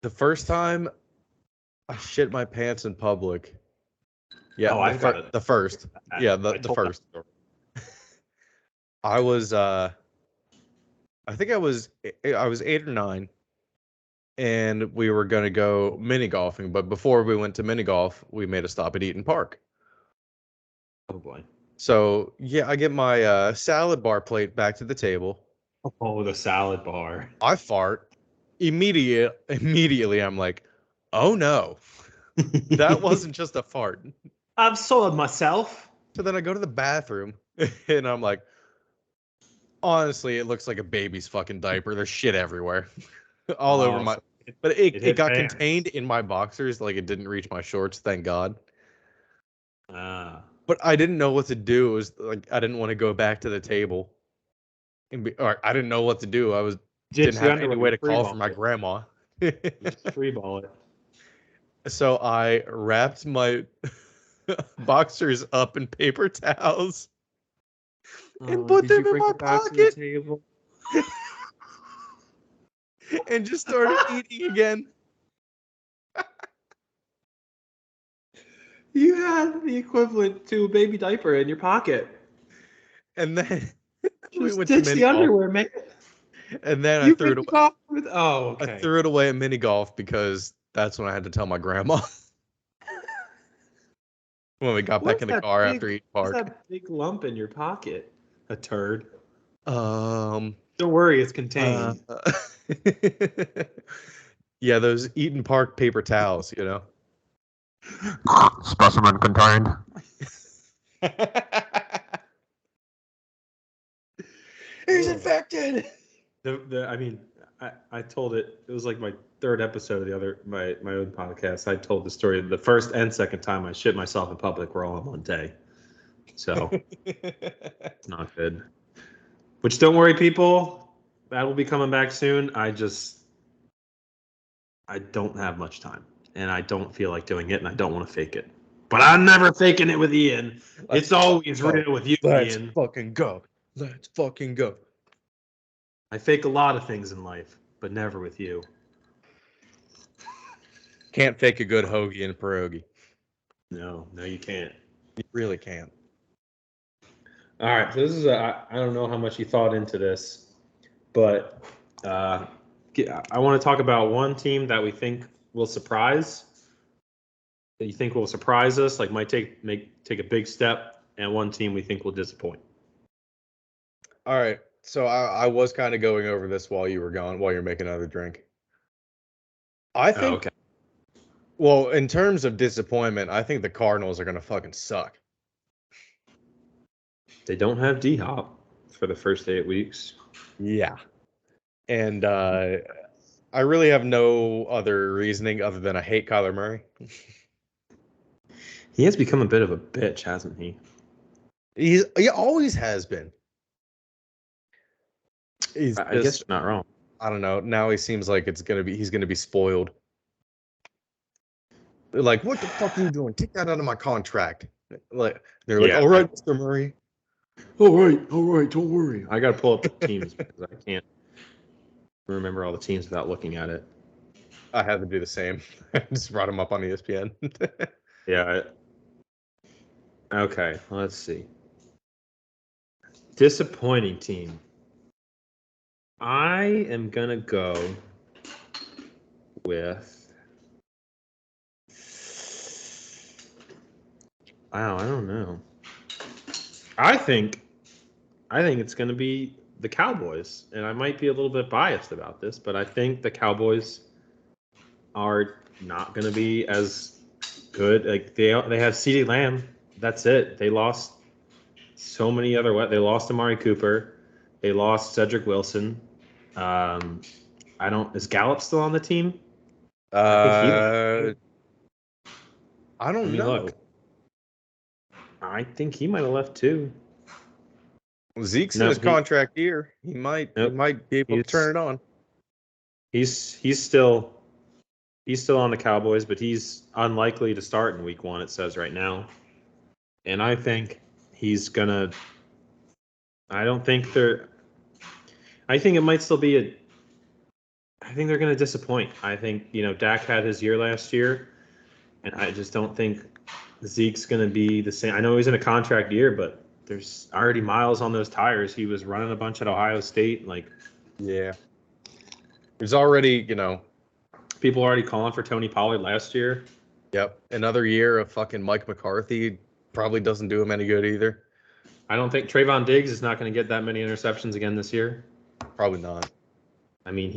The first time I shit my pants in public. Yeah, the first. Yeah, the first. I was I think I was 8 or 9, and we were gonna go mini golfing, but before we went to mini golf, we made a stop at Eaton Park. Oh boy. So yeah, I get my salad bar plate back to the table. Oh, the salad bar. I fart. Immediately I'm like, oh no. That wasn't just a fart. I've soiled myself. So then I go to the bathroom and I'm like, honestly, it looks like a baby's fucking diaper. There's shit everywhere. All over my... But it got contained in my boxers. Like, it didn't reach my shorts, thank God. But I didn't know what to do. It was like, I didn't want to go back to the table. Or I didn't know what to do. Didn't have any way to call for my grandma. Just free ball it. So I wrapped my boxers up in paper towels and put them in my pocket and just started eating again. You had the equivalent to a baby diaper in your pocket. And then we went to the underwear, man. And then I threw it away. Okay. I threw it away at mini golf because that's when I had to tell my grandma. When we got back in the car after Eaton Park. What's that big lump in your pocket? A turd? Don't worry, it's contained. Yeah, those Eaton Park paper towels, you know. Specimen contained. He's infected. I told it. It was like my third episode of my own podcast. I told the story. The first and second time I shit myself in public were all in one day. So it's not good. Which, don't worry, people. That will be coming back soon. I don't have much time, and I don't feel like doing it, and I don't want to fake it. But I'm never faking it with Ian. It's always real with you, Ian. Let's fucking go. Let's fucking go. I fake a lot of things in life, but never with you. Can't fake a good hoagie and pierogi. No, you can't. You really can't. All right, so this is I don't know how much you thought into this, but I want to talk about one team that we think will surprise. That you think will surprise us, like might take a big step, and one team we think will disappoint. All right. So I was kind of going over this while you were gone, while you're making another drink. I think, okay. Well, in terms of disappointment, I think the Cardinals are going to fucking suck. They don't have D-Hop for the first 8 weeks. Yeah. And I really have no other reasoning other than I hate Kyler Murray. He has become a bit of a bitch, hasn't he? He always has been. I guess you're not wrong. I don't know. Now he seems like he's gonna be spoiled. They're like, what the fuck are you doing? Take that out of my contract. Like they're like, all right, Mr. Murray. All right, don't worry. I gotta pull up the teams because I can't remember all the teams without looking at it. I had to do the same. I just brought him up on ESPN. Yeah. Okay, let's see. Disappointing team. I am gonna go with. Wow, I don't know. I think it's gonna be the Cowboys, and I might be a little bit biased about this, but I think the Cowboys are not gonna be as good. Like they have CeeDee Lamb. That's it. They lost so many other. They lost Amari Cooper. They lost Cedric Wilson. I don't. Is Gallup still on the team? I don't know. Look, I think he might have left too. Zeke's in his contract year. He might be able to turn it on. He's still on the Cowboys, but he's unlikely to start in week 1, it says right now. And I think he's gonna. I think it might still be I think they're gonna disappoint. I think Dak had his year last year, and I just don't think Zeke's gonna be the same. I know he's in a contract year, but there's already miles on those tires. He was running a bunch at Ohio State, yeah. There's already people already calling for Tony Pollard last year. Yep. Another year of fucking Mike McCarthy probably doesn't do him any good either. I don't think Trayvon Diggs is not going to get that many interceptions again this year. Probably not. I mean,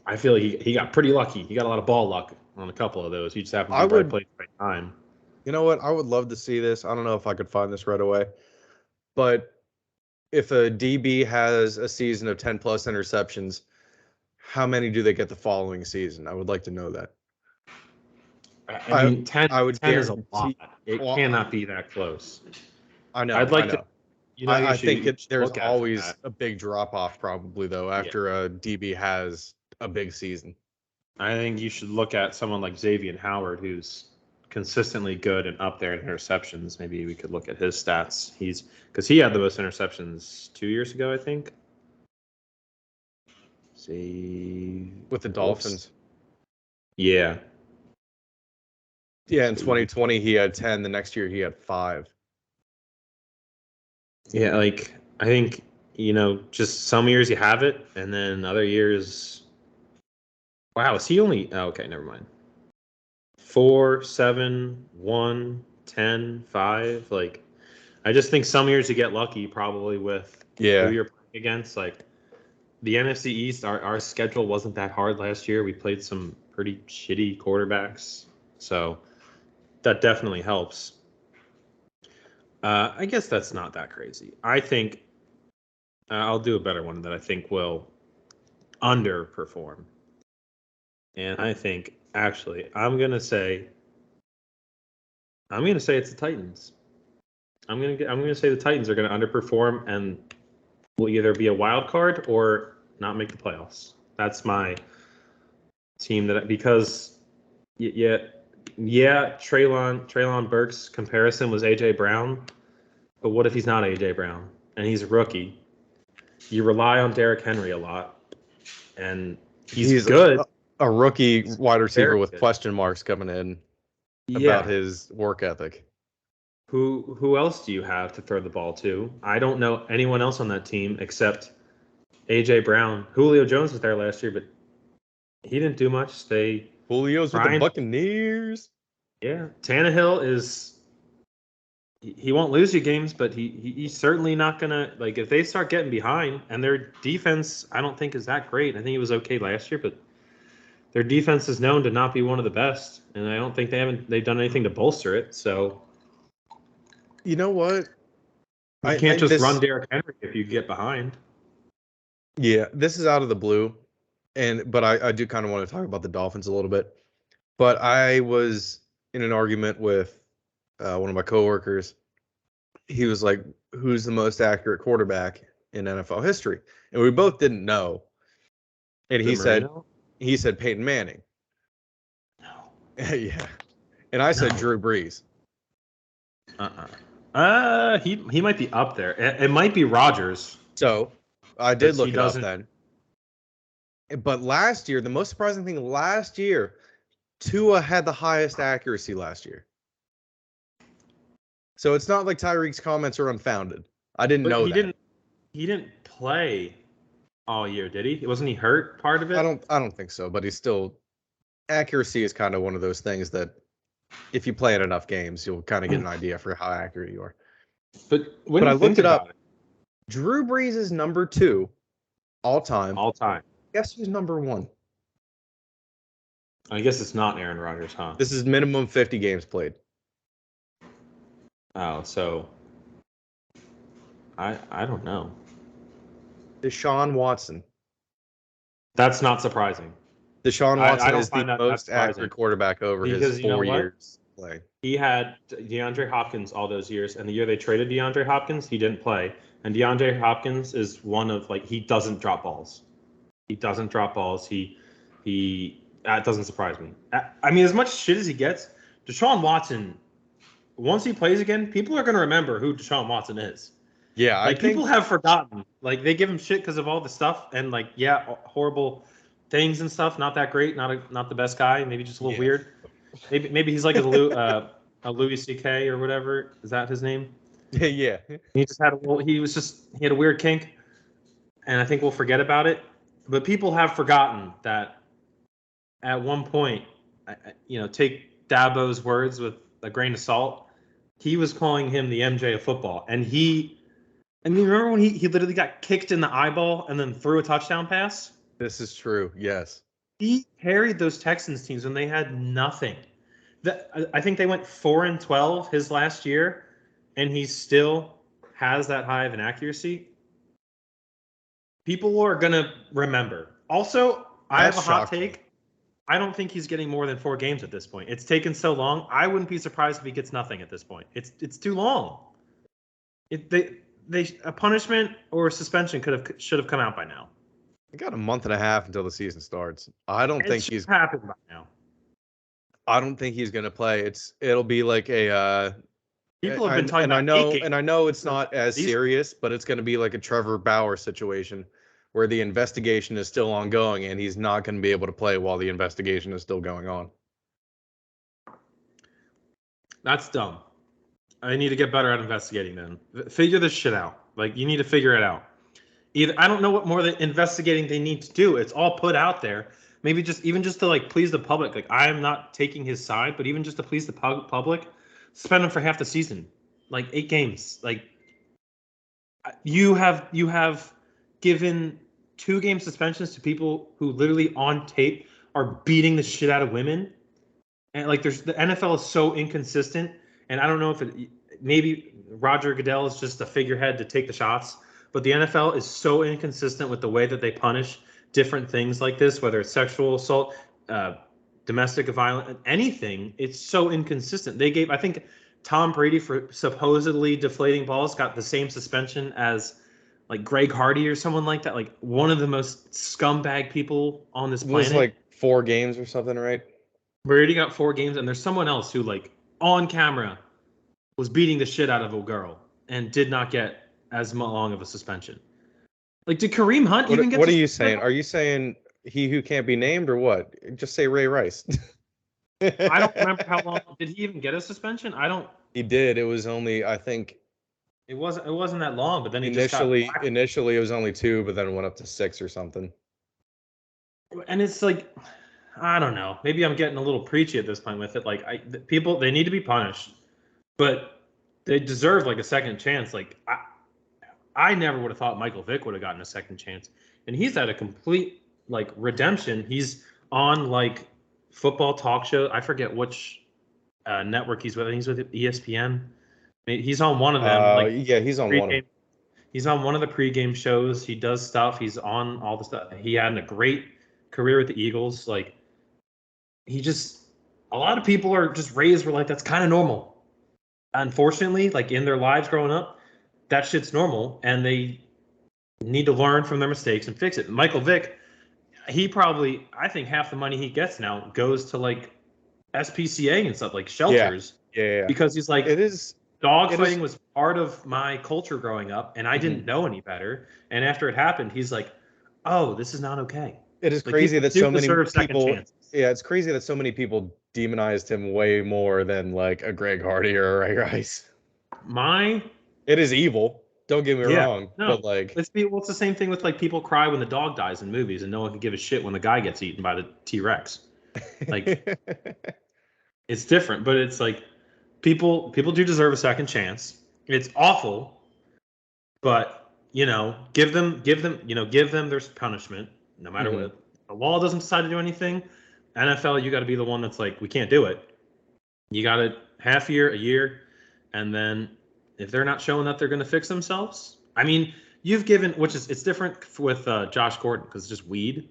I feel like he got pretty lucky. He got a lot of ball luck on a couple of those. He just happened to be right place, right time. You know what? I would love to see this. I don't know if I could find this right away. But if a DB has a season of 10 plus interceptions, how many do they get the following season? I would like to know that. I mean, 10 is a lot. It cannot be that close. I know. I'd like to. I think there's always a big drop off, probably though, after a DB has a big season. I think you should look at someone like Xavier Howard, who's consistently good and up there in interceptions. Maybe we could look at his stats. Because he had the most interceptions 2 years ago, I think. See, with the Dolphins. Yeah. Yeah, in 2020 he had 10. The next year he had 5. Yeah, I think just some years you have it, and then other years. Wow, is he only? Oh, okay, never mind. 4, 7, 1, 10, 5. I just think some years you get lucky, probably with who you're playing against. The NFC East, our schedule wasn't that hard last year. We played some pretty shitty quarterbacks, so that definitely helps. I guess that's not that crazy. I think I'll do a better one that I think will underperform. And I think actually I'm gonna say it's the Titans. I'm gonna say the Titans are gonna underperform and will either be a wild card or not make the playoffs. That's my team because Treylon Burks' comparison was AJ Brown, but what if he's not AJ Brown and he's a rookie? You rely on Derrick Henry a lot, and he's good. A rookie wide receiver with question marks coming in about his work ethic. Who else do you have to throw the ball to? I don't know anyone else on that team except AJ Brown. Julio Jones was there last year, but he didn't do much. Julio's with the Buccaneers. Yeah, Tannehill is. He won't lose you games, but he's certainly not gonna if they start getting behind, and their defense I don't think is that great. I think it was okay last year, but their defense is known to not be one of the best, and I don't think they've done anything to bolster it. So, you know what? You can't just run Derrick Henry if you get behind. Yeah, this is out of the blue, but I do kind of want to talk about the Dolphins a little bit. But I was in an argument with one of my coworkers. he was like, "Who's the most accurate quarterback in NFL history?" And we both didn't know. And he said Peyton Manning. No. Yeah. And I said Drew Brees. He might be up there. It might be Rodgers. So I did look it up then. But last year, the most surprising thing last year, Tua had the highest accuracy last year. So it's not like Tyreek's comments are unfounded. I didn't know that. He didn't play all year, did he? Wasn't he hurt part of it? I don't think so, but he's still accuracy is kind of one of those things that if you play in enough games, you'll kind of get an idea for how accurate you are. But I looked it up, Drew Brees is number 2 all time. All time. Guess who's number 1? I guess it's not Aaron Rodgers, huh? This is minimum 50 games played. Oh, so I don't know. Deshaun Watson. That's not surprising. Deshaun Watson is the most accurate quarterback over his 4 years playing. He had DeAndre Hopkins all those years, and the year they traded DeAndre Hopkins, he didn't play. And DeAndre Hopkins is one of he doesn't drop balls. He doesn't drop balls. That doesn't surprise me. I mean, as much shit as he gets, Deshaun Watson, once he plays again, people are going to remember who Deshaun Watson is. Yeah, I think people have forgotten. They give him shit because of all the stuff and horrible things and stuff. Not that great. Not the best guy. Maybe just a little weird. Maybe he's like a Louis C.K. or whatever. Is that his name? Yeah. He just had he had a weird kink, and I think we'll forget about it. But people have forgotten that at one point, take Dabo's words with a grain of salt. He was calling him the MJ of football, and remember when he literally got kicked in the eyeball and then threw a touchdown pass? This is true. Yes. He carried those Texans teams when they had nothing. I think they went 4-12 his last year, and he still has that high of an accuracy. People are going to remember. Also, I have a hot take. I don't think he's getting more than 4 games at this point. It's taken so long. I wouldn't be surprised if he gets nothing at this point. It's too long. A punishment or suspension should have come out by now. They got a month and a half until the season starts. I don't think he's happened by now. I don't think he's going to play. It'll be like a people have been talking about I know it's not as serious, but it's going to be like a Trevor Bauer situation where the investigation is still ongoing and he's not going to be able to play while the investigation is still going on. That's dumb. I need to get better at investigating then. Figure this shit out. You need to figure it out. I don't know what more the investigating they need to do. It's all put out there. Maybe just to please the public. I am not taking his side, but even just to please the public, spend him for half the season, 8 games. You have given 2-game suspensions to people who literally on tape are beating the shit out of women, and the NFL is so inconsistent. And I don't know if maybe Roger Goodell is just a figurehead to take the shots, but the NFL is so inconsistent with the way that they punish different things like this, whether it's sexual assault, domestic violence, anything. It's so inconsistent. I think Tom Brady for supposedly deflating balls got the same suspension as Greg Hardy or someone like that. One of the most scumbag people on this planet. It was 4 games or something, right? Brady got 4 games, and there's someone else who on camera was beating the shit out of a girl and did not get as long of a suspension. Did Kareem Hunt even get? What are you saying? Are you saying he who can't be named, or what? Just say Ray Rice. I don't remember how long. Did he even get a suspension? He did. It was only, I think. It wasn't that long, but then initially it was only 2, but then it went up to 6 or something. And it's I don't know. Maybe I'm getting a little preachy at this point with it. People, they need to be punished, but they deserve a second chance. I never would have thought Michael Vick would have gotten a second chance, and he's had a complete redemption. He's on football talk show. I forget which network he's with. He's with ESPN. He's on one of them. Yeah, he's on one of them. He's on one of the pregame shows. He does stuff. He's on all the stuff. He had a great career with the Eagles. A lot of people are just raised where that's kind of normal. unfortunately, like in their lives growing up, that shit's normal, and they need to learn from their mistakes and fix it. Michael Vick, he probably, I think half the money he gets now goes to like SPCA and stuff, like shelters, Yeah. because he's like, It is. dogfighting was part of my culture growing up, and I Mm-hmm. didn't know any better. And after it happened, he's like, "Oh, this is not okay." It is Like, crazy that so many people. chances. Yeah, it's crazy that so many people demonized him way more than like a Greg Hardy or a Ray Rice. It is evil. Don't get me wrong, no, but like, it's the same thing with like people cry when the dog dies in movies, and no one can give a shit when the guy gets eaten by the T-Rex. Like, it's different, but it's like people do deserve a second chance. It's awful, but give them their punishment, no matter what. The law doesn't decide to do anything. NFL, you got to be the one that's like, we can't do it. You got a half year, a year, and then if they're not showing that they're going to fix themselves, I mean, you've given, it's different with Josh Gordon because it's just weed,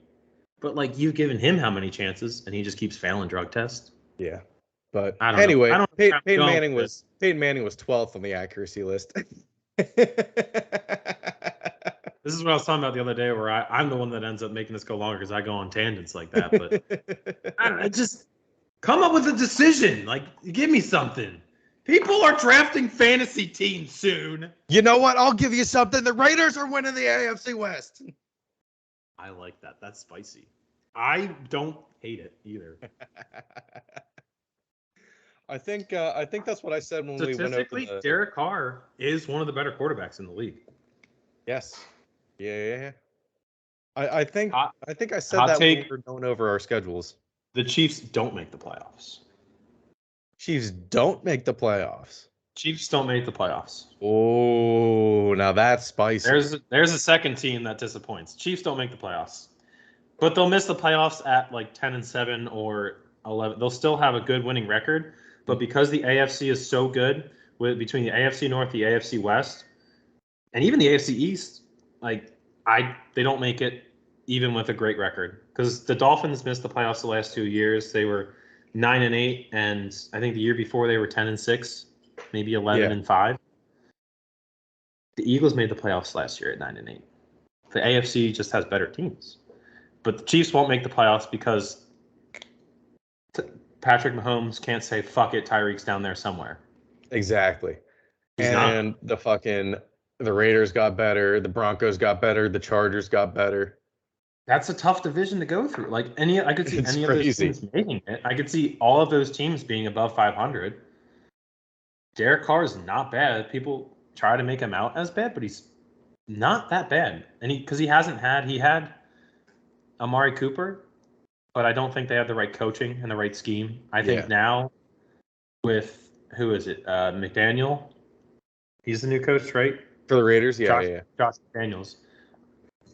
but like you've given him how many chances, and he just keeps failing drug tests. Yeah, but I don't anyway, know. I don't Peyton Manning was 12th on the accuracy list. This is what I was talking about the other day, where I'm the one that ends up making this go longer because I go on tangents like that. But I don't know, just come up with a decision. Like, give me something. People are drafting fantasy teams soon. You know what? I'll give you something. The Raiders are winning the AFC West. I like that. That's spicy. I don't hate it either. I think that's what I said when we went over Derek Carr is one of the better quarterbacks in the league. Yes. Yeah. I think I said that when we were going over our schedules. The Chiefs don't make the playoffs. Chiefs don't make the playoffs. Chiefs don't make the playoffs. Oh, now that's spicy. There's a second team that disappoints. Chiefs don't make the playoffs, but they'll miss the playoffs at like 10-7 or 11. They'll still have a good winning record, but because the AFC is so good, between the AFC North, the AFC West, and even the AFC East, like they don't make it even with a great record, because the Dolphins missed the playoffs the last 2 years. They were 9-8, and I think the year before they were 10-6, maybe 11-5. The Eagles made the playoffs last year at 9-8. The AFC just has better teams, but the Chiefs won't make the playoffs because Patrick Mahomes can't say "fuck it." Tyreek's down there somewhere. Exactly. And the Raiders got better, the Broncos got better, the Chargers got better. That's a tough division to go through. Like I could see any of those teams making it. I could see all of those teams being above 500. Derek Carr is not bad. People try to make him out as bad, but he's not that bad. And he had Amari Cooper, but I don't think they have the right coaching and the right scheme. I think now with, who is it? McDaniel. He's the new coach, right? For the Raiders, Josh McDaniels.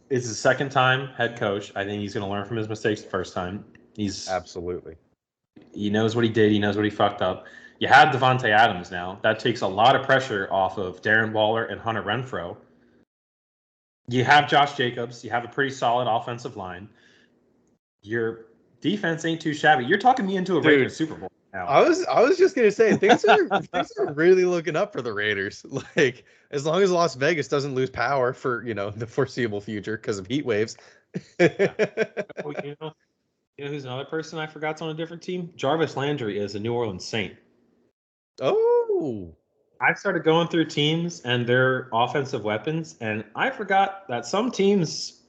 It's his second time head coach. I think he's going to learn from his mistakes the first time. Absolutely. He knows what he did. He knows what he fucked up. You have Devontae Adams now. That takes a lot of pressure off of Darren Waller and Hunter Renfrow. You have Josh Jacobs. You have a pretty solid offensive line. Your defense ain't too shabby. You're talking me into a Raiders Super Bowl now. I was just gonna say things are really looking up for the Raiders. Like, as long as Las Vegas doesn't lose power for the foreseeable future because of heat waves. You know who's another person I forgot's on a different team? Jarvis Landry is a New Orleans Saint. Oh. I started going through teams and their offensive weapons, and I forgot that some teams,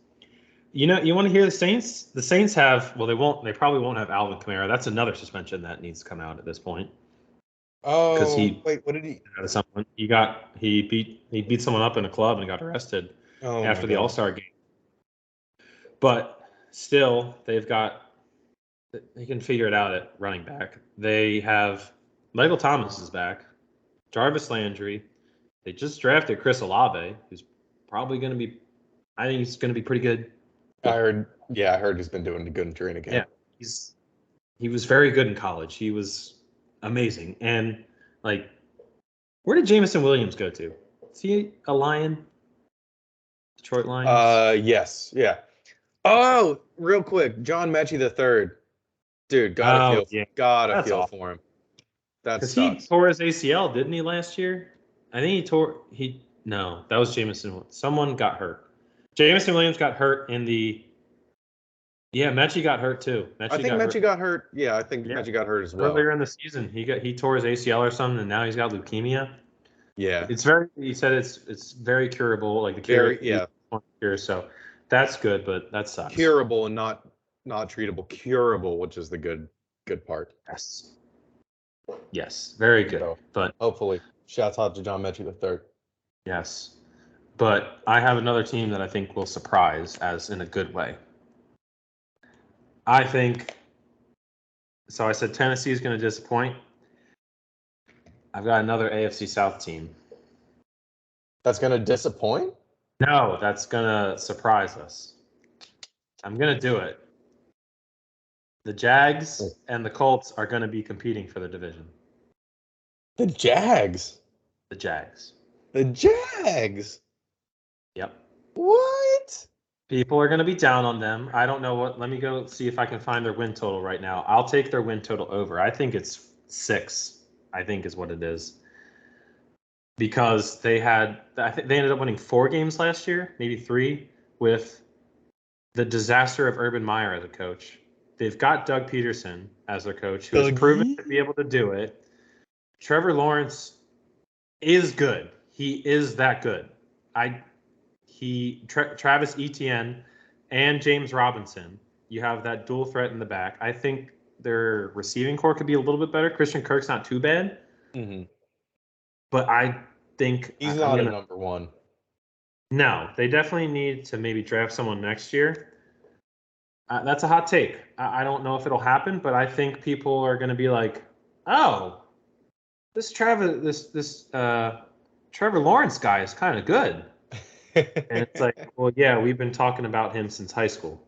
you want to hear the Saints? The Saints have, they probably won't have Alvin Kamara. That's another suspension that needs to come out at this point. Oh, wait, what did he? Someone he beat someone up in a club and got arrested after the All-Star game. But still, they can figure it out at running back. They have Michael Thomas is back. Jarvis Landry. They just drafted Chris Olave, who's probably going to be. I think he's going to be pretty good. I heard he's been doing good in training camp. Yeah, he was very good in college. He was amazing. And like, where did Jameson Williams go to? Is he a Lion? Detroit Lions? Yes, yeah. Oh, real quick, John Mechie III. Dude, gotta feel for him. That Because he sucks. tore his ACL, didn't he, last year? I think no, that was Jameson. Someone got hurt. Jameson Williams got hurt in the. Yeah, Mechie got hurt too. I think Mechie got hurt. Yeah, I think Mechie got hurt as well. Earlier in the season, he tore his ACL or something, and now he's got leukemia. Yeah, he said it's very curable, like the cure. So that's good, but that sucks. Curable and not treatable. Curable, which is the good part. Yes, very good. So, but hopefully, shouts out to John Mechie III. Yes, but I have another team that I think will surprise, as in a good way. I think. So I said Tennessee is going to disappoint. I've got another AFC South team. That's going to disappoint? No, that's going to surprise us. I'm going to do it. The Jags and the Colts are going to be competing for the division. The Jags? The Jags. The Jags? Yep. What? People are going to be down on them. I don't know what. Let me go see if I can find their win total right now. I'll take their win total over. I think it's 6, I think is what it is. Because I think they ended up winning 4 games last year, maybe 3, with the disaster of Urban Meyer as a coach. They've got Doug Peterson as their coach, who has proven to be able to do it. Trevor Lawrence is good. He is that good. Travis Etienne and James Robinson. You have that dual threat in the back. I think their receiving core could be a little bit better. Christian Kirk's not too bad. Mm-hmm. But I think he's not a number 1. No, they definitely need to maybe draft someone next year. That's a hot take. I don't know if it'll happen, but I think people are going to be like, "Oh, this Trevor Lawrence guy is kind of good." And it's like, well, yeah, we've been talking about him since high school.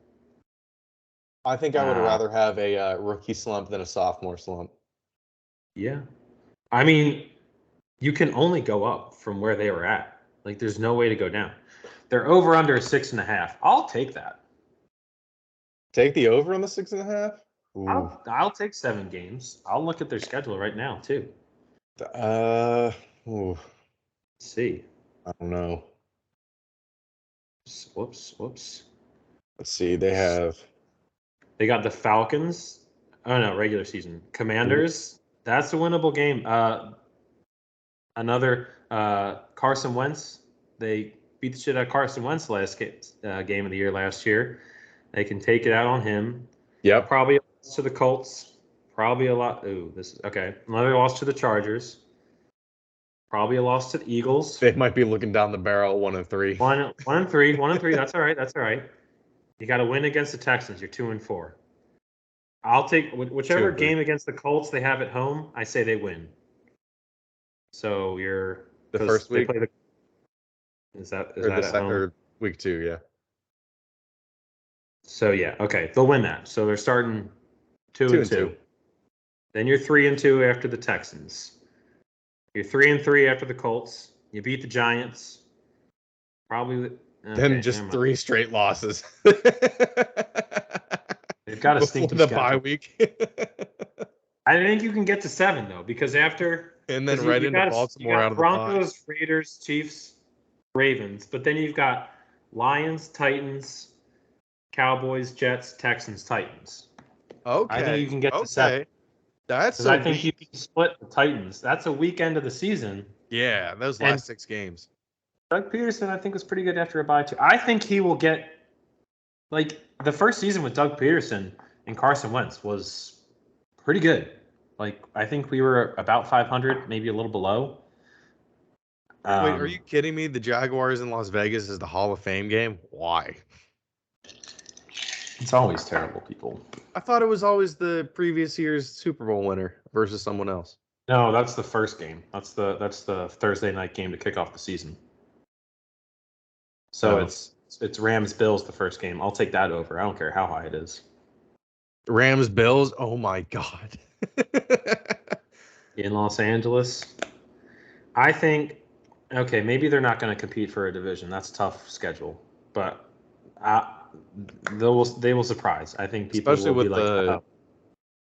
I think I would rather have a rookie slump than a sophomore slump. Yeah. I mean, you can only go up from where they were at. Like, there's no way to go down. They're over under 6.5. I'll take that. Take the over on the 6.5? I'll take 7 games. I'll look at their schedule right now, too. Let's see. I don't know. Whoops. Let's see. They got the Falcons. Oh, no, regular season. Commanders. That's a winnable game. Another Carson Wentz. They beat the shit out of Carson Wentz last game of the year last year. They can take it out on him. Yeah. Probably a loss to the Colts. Probably a lot. Ooh, this is okay. Another loss to the Chargers. Probably a loss to the Eagles. They might be looking down the barrel 1-3. 1-3. 1-3. That's all right. That's all right. You got to win against the Texans. You're 2-4. I'll take whichever game against the Colts they have at home. I say they win. So you're the first week. Is that at home? Or week 2? Yeah. So yeah, okay, they'll win that. So they're starting 2-2. Then you're 3-2 after the Texans. You're 3-3 after the Colts. You beat the Giants. Probably. Then just 3 straight losses. They've got a stinky the bye week. I think you can get to 7 though, because after and then right into Baltimore out of the Broncos, Raiders, Chiefs, Ravens, but then you've got Lions, Titans, Cowboys, Jets, Texans, Titans. Okay. I think you can get to 7. That's I think you can split the Titans. That's a weekend of the season. Yeah, those last 6 games. Doug Peterson, I think, was pretty good after a bye too. I think he will get like the first season with Doug Peterson and Carson Wentz was pretty good. Like I think we were about 500, maybe a little below. Wait, are you kidding me? The Jaguars in Las Vegas is the Hall of Fame game? Why? It's always terrible, people. I thought it was always the previous year's Super Bowl winner versus someone else. No, that's the first game. That's the Thursday night game to kick off the season. So it's Rams Bills the first game. I'll take that over. I don't care how high it is. Rams Bills. Oh my God. In Los Angeles, I think. Okay, maybe they're not going to compete for a division. That's a tough schedule, but they will surprise. I think people especially will with be like,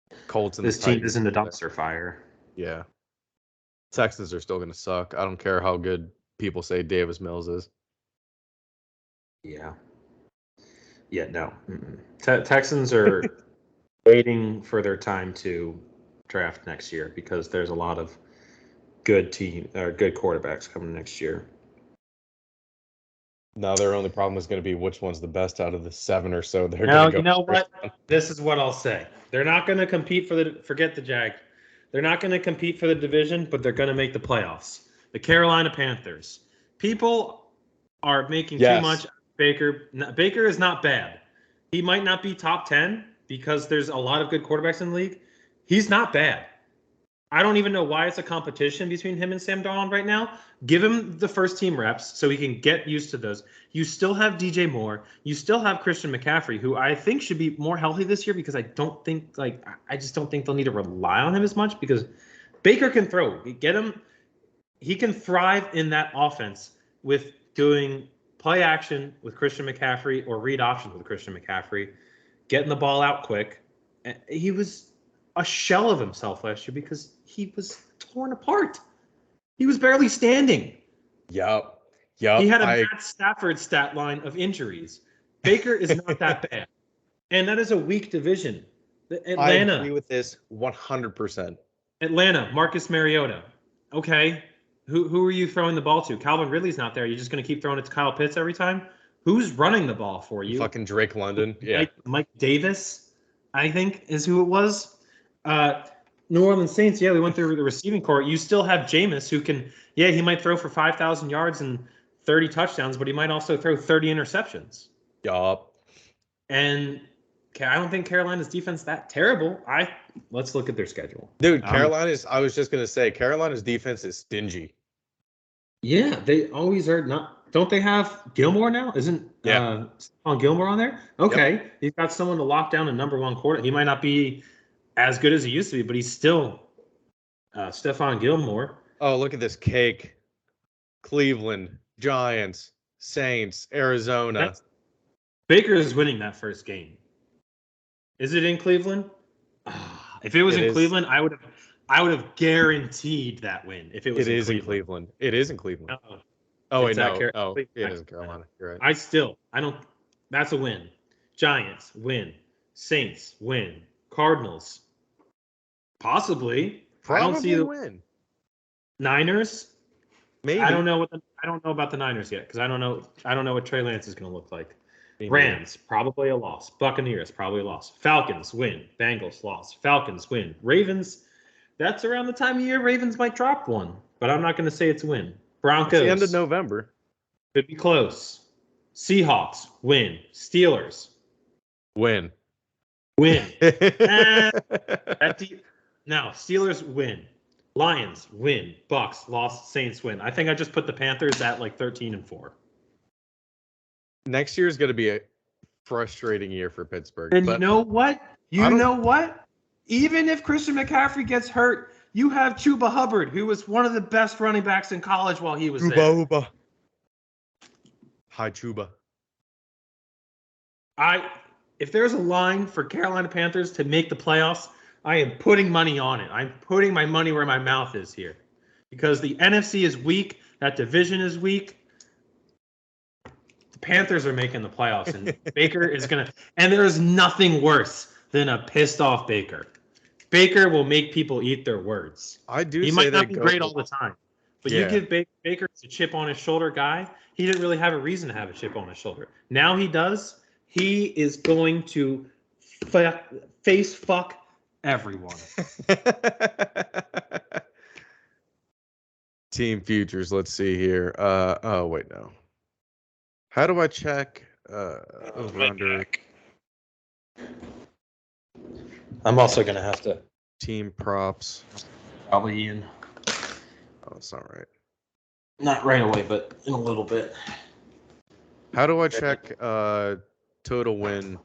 the Colts and this the team Titans isn't a dumpster fire. Yeah. Texans are still going to suck. I don't care how good people say Davis Mills is. Yeah. Yeah, no. Texans are waiting for their time to draft next year because there's a lot of good quarterbacks coming next year. Now their only problem is going to be which one's the best out of the 7 or so. They're No, going to go. you know what? This is what I'll say. They're not going to compete forget the Jag. They're not going to compete for the division, but they're going to make the playoffs. The Carolina Panthers. People are making too much of Baker. Baker is not bad. He might not be top 10 because there's a lot of good quarterbacks in the league. He's not bad. I don't even know why it's a competition between him and Sam Darnold right now. Give him the first team reps so he can get used to those. You still have DJ Moore. You still have Christian McCaffrey, who I think should be more healthy this year because I just don't think they'll need to rely on him as much because Baker can throw. Get him. He can thrive in that offense with doing play action with Christian McCaffrey or read options with Christian McCaffrey, getting the ball out quick. He was a shell of himself last year because he was torn apart. He was barely standing. Yep. He had a Matt Stafford stat line of injuries. Baker is not that bad. And that is a weak division. Atlanta. I agree with this 100%. Atlanta, Marcus Mariota. Okay. Who are you throwing the ball to? Calvin Ridley's not there. You're just going to keep throwing it to Kyle Pitts every time? Who's running the ball for you? Fucking Drake London. Yeah. Mike Davis, I think, is who it was. New Orleans Saints, we went through the receiving corps. You still have Jameis who can, he might throw for 5,000 yards and 30 touchdowns, but he might also throw 30 interceptions. Yup. And I don't think Carolina's defense that terrible. Let's look at their schedule. Dude, I was just going to say, Carolina's defense is stingy. Yeah, they always are not. Don't they have Gilmore now? Isn't Stephon Gilmore on there? Okay. Yep. He's got someone to lock down a number one quarter. He might not be as good as he used to be, but he's still Stephon Gilmore. Oh, look at this cake. Cleveland, Giants, Saints, Arizona. Baker is winning that first game. Is it in Cleveland? If it was in Cleveland, I would have guaranteed that win. If it was in Cleveland. It is in Cleveland. Wait, no. It is in Carolina. You're right. I don't. That's a win. Giants win. Saints win. Cardinals. Possibly. Probably I don't see the win. Niners. Maybe. I don't know about the Niners yet because I don't know what Trey Lance is going to look like. Maybe. Rams probably a loss. Buccaneers probably a loss. Falcons win. Bengals loss. Falcons win. Ravens. That's around the time of year Ravens might drop one, but I'm not going to say it's a win. Broncos. It's the end of November. Could be close. Seahawks win. Steelers win. No, Steelers win. Lions win. Bucks lost. Saints win. I think I just put the Panthers at 13-4. Next year is going to be a frustrating year for Pittsburgh. And you know what? Even if Christian McCaffrey gets hurt, you have Chuba Hubbard, who was one of the best running backs in college while he was there. Uba. Hi, Chuba. If there's a line for Carolina Panthers to make the playoffs, I am putting money on it. I'm putting my money where my mouth is here. Because the NFC is weak. That division is weak. The Panthers are making the playoffs, and Baker is going to – and there is nothing worse than a pissed-off Baker. Baker will make people eat their words. He might not be great all the time. But you give Baker a chip on his shoulder guy, he didn't really have a reason to have a chip on his shoulder. Now he does. He is going to face fuck everyone. Team futures. Let's see here. Wait, no. How do I check over under? I'm also gonna have to team props. Probably Ian. Oh, that's not right. Not right away, but in a little bit. How do I check total win?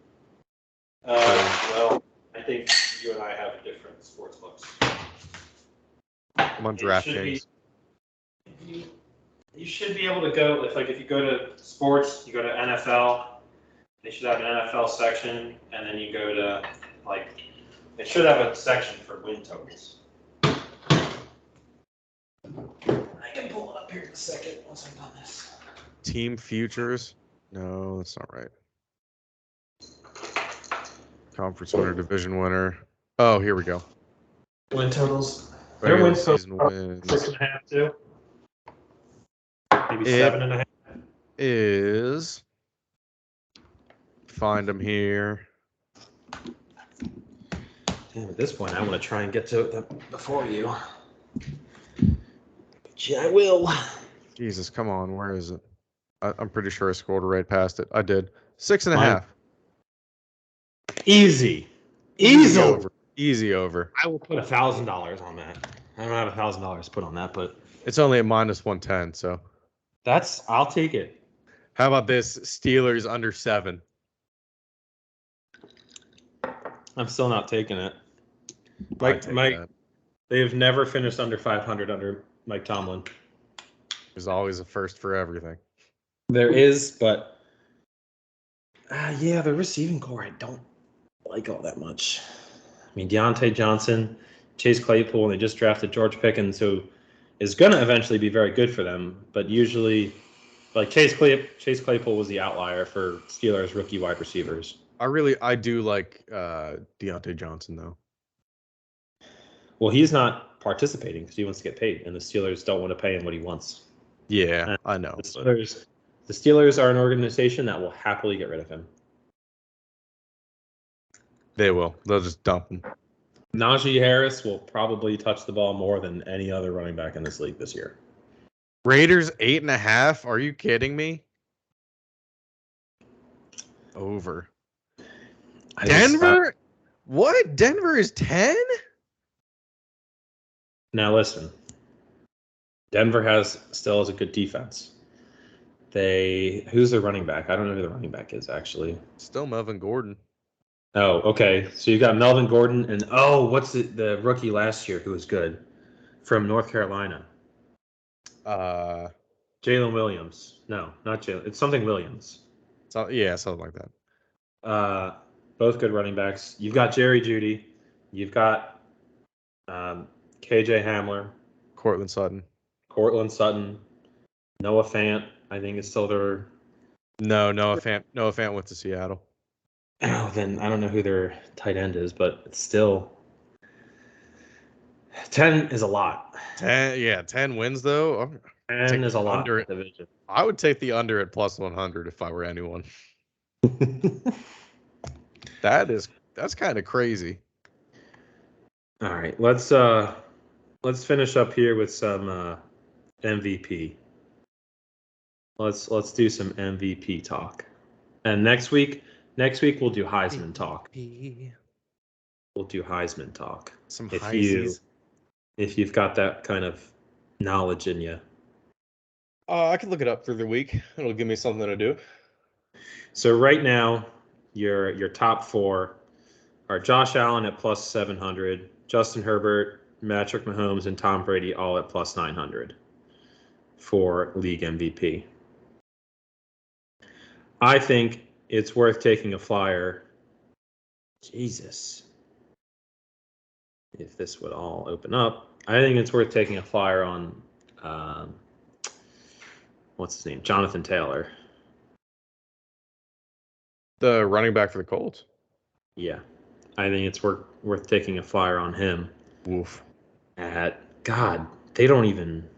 Well, I think you and I have different sports books. I'm on DraftKings. You should be able to go if you go to sports, you go to NFL. They should have an NFL section, and then you go to it should have a section for win totals. I can pull it up here in a second once I've done this. Team futures? No, that's not right. Conference winner, division winner. Oh, here we go. Win totals. Their Regular win totals season wins 6.5 too. Maybe It 7.5. is. Find them here. Damn, at this point, I want to try and get to it before you. But yeah, I will. Jesus, come on. Where is it? I'm pretty sure I scrolled right past it. I did. 6.5. Easy. Easy over. Easy over. I will put $1,000 on that. I don't have $1,000 put on that, but it's only at -110. So I'll take it. How about this? Steelers under 7. I'm still not taking it. Mike, they have never finished under 500 under Mike Tomlin. There's always a first for everything. There is, but yeah, the receiving core I don't like all that much. I mean, Deontay Johnson, Chase Claypool, and they just drafted George Pickens, who is going to eventually be very good for them. But usually, like Chase Claypool was the outlier for Steelers rookie wide receivers. I do like Deontay Johnson, though. Well, he's not participating because he wants to get paid, and the Steelers don't want to pay him what he wants. Yeah, and I know. The Steelers are an organization that will happily get rid of him. They will. They'll just dump him. Najee Harris will probably touch the ball more than any other running back in this league this year. Raiders 8.5. Are you kidding me? Over. Denver? What? Denver is 10? Now listen. Denver still has a good defense. Who's their running back? I don't know who the running back is actually. Still Melvin Gordon. Oh, okay. So you got Melvin Gordon and what's the rookie last year who was good from North Carolina? Jalen Williams. No, not Jalen. It's something Williams. So yeah, something like that. Both good running backs. You've got Jerry Jeudy. You've got KJ Hamler. Cortland Sutton. Noah Fant, I think is still their. No, Noah Fant went to Seattle. Oh, then I don't know who their tight end is, but it's still 10 is a lot. 10 wins though. 10 is a lot in division. I would take the under at +100 if I were anyone. That's kind of crazy. All right, let's finish up here with some MVP. Let's do some MVP talk. And next week we'll do Heisman talk. We'll do Heisman talk. Some Heisies. If you've got that kind of knowledge in you. I can look it up through the week. It'll give me something to do. So right now, your top 4 are Josh Allen at +700, Justin Herbert, Patrick Mahomes, and Tom Brady all at +900 for league MVP. I think it's worth taking a flyer. Jesus. If this would all open up. I think it's worth taking a flyer on, what's his name? Jonathan Taylor. The running back for the Colts? Yeah. I think it's worth taking a flyer on him. Oof. God, they don't even.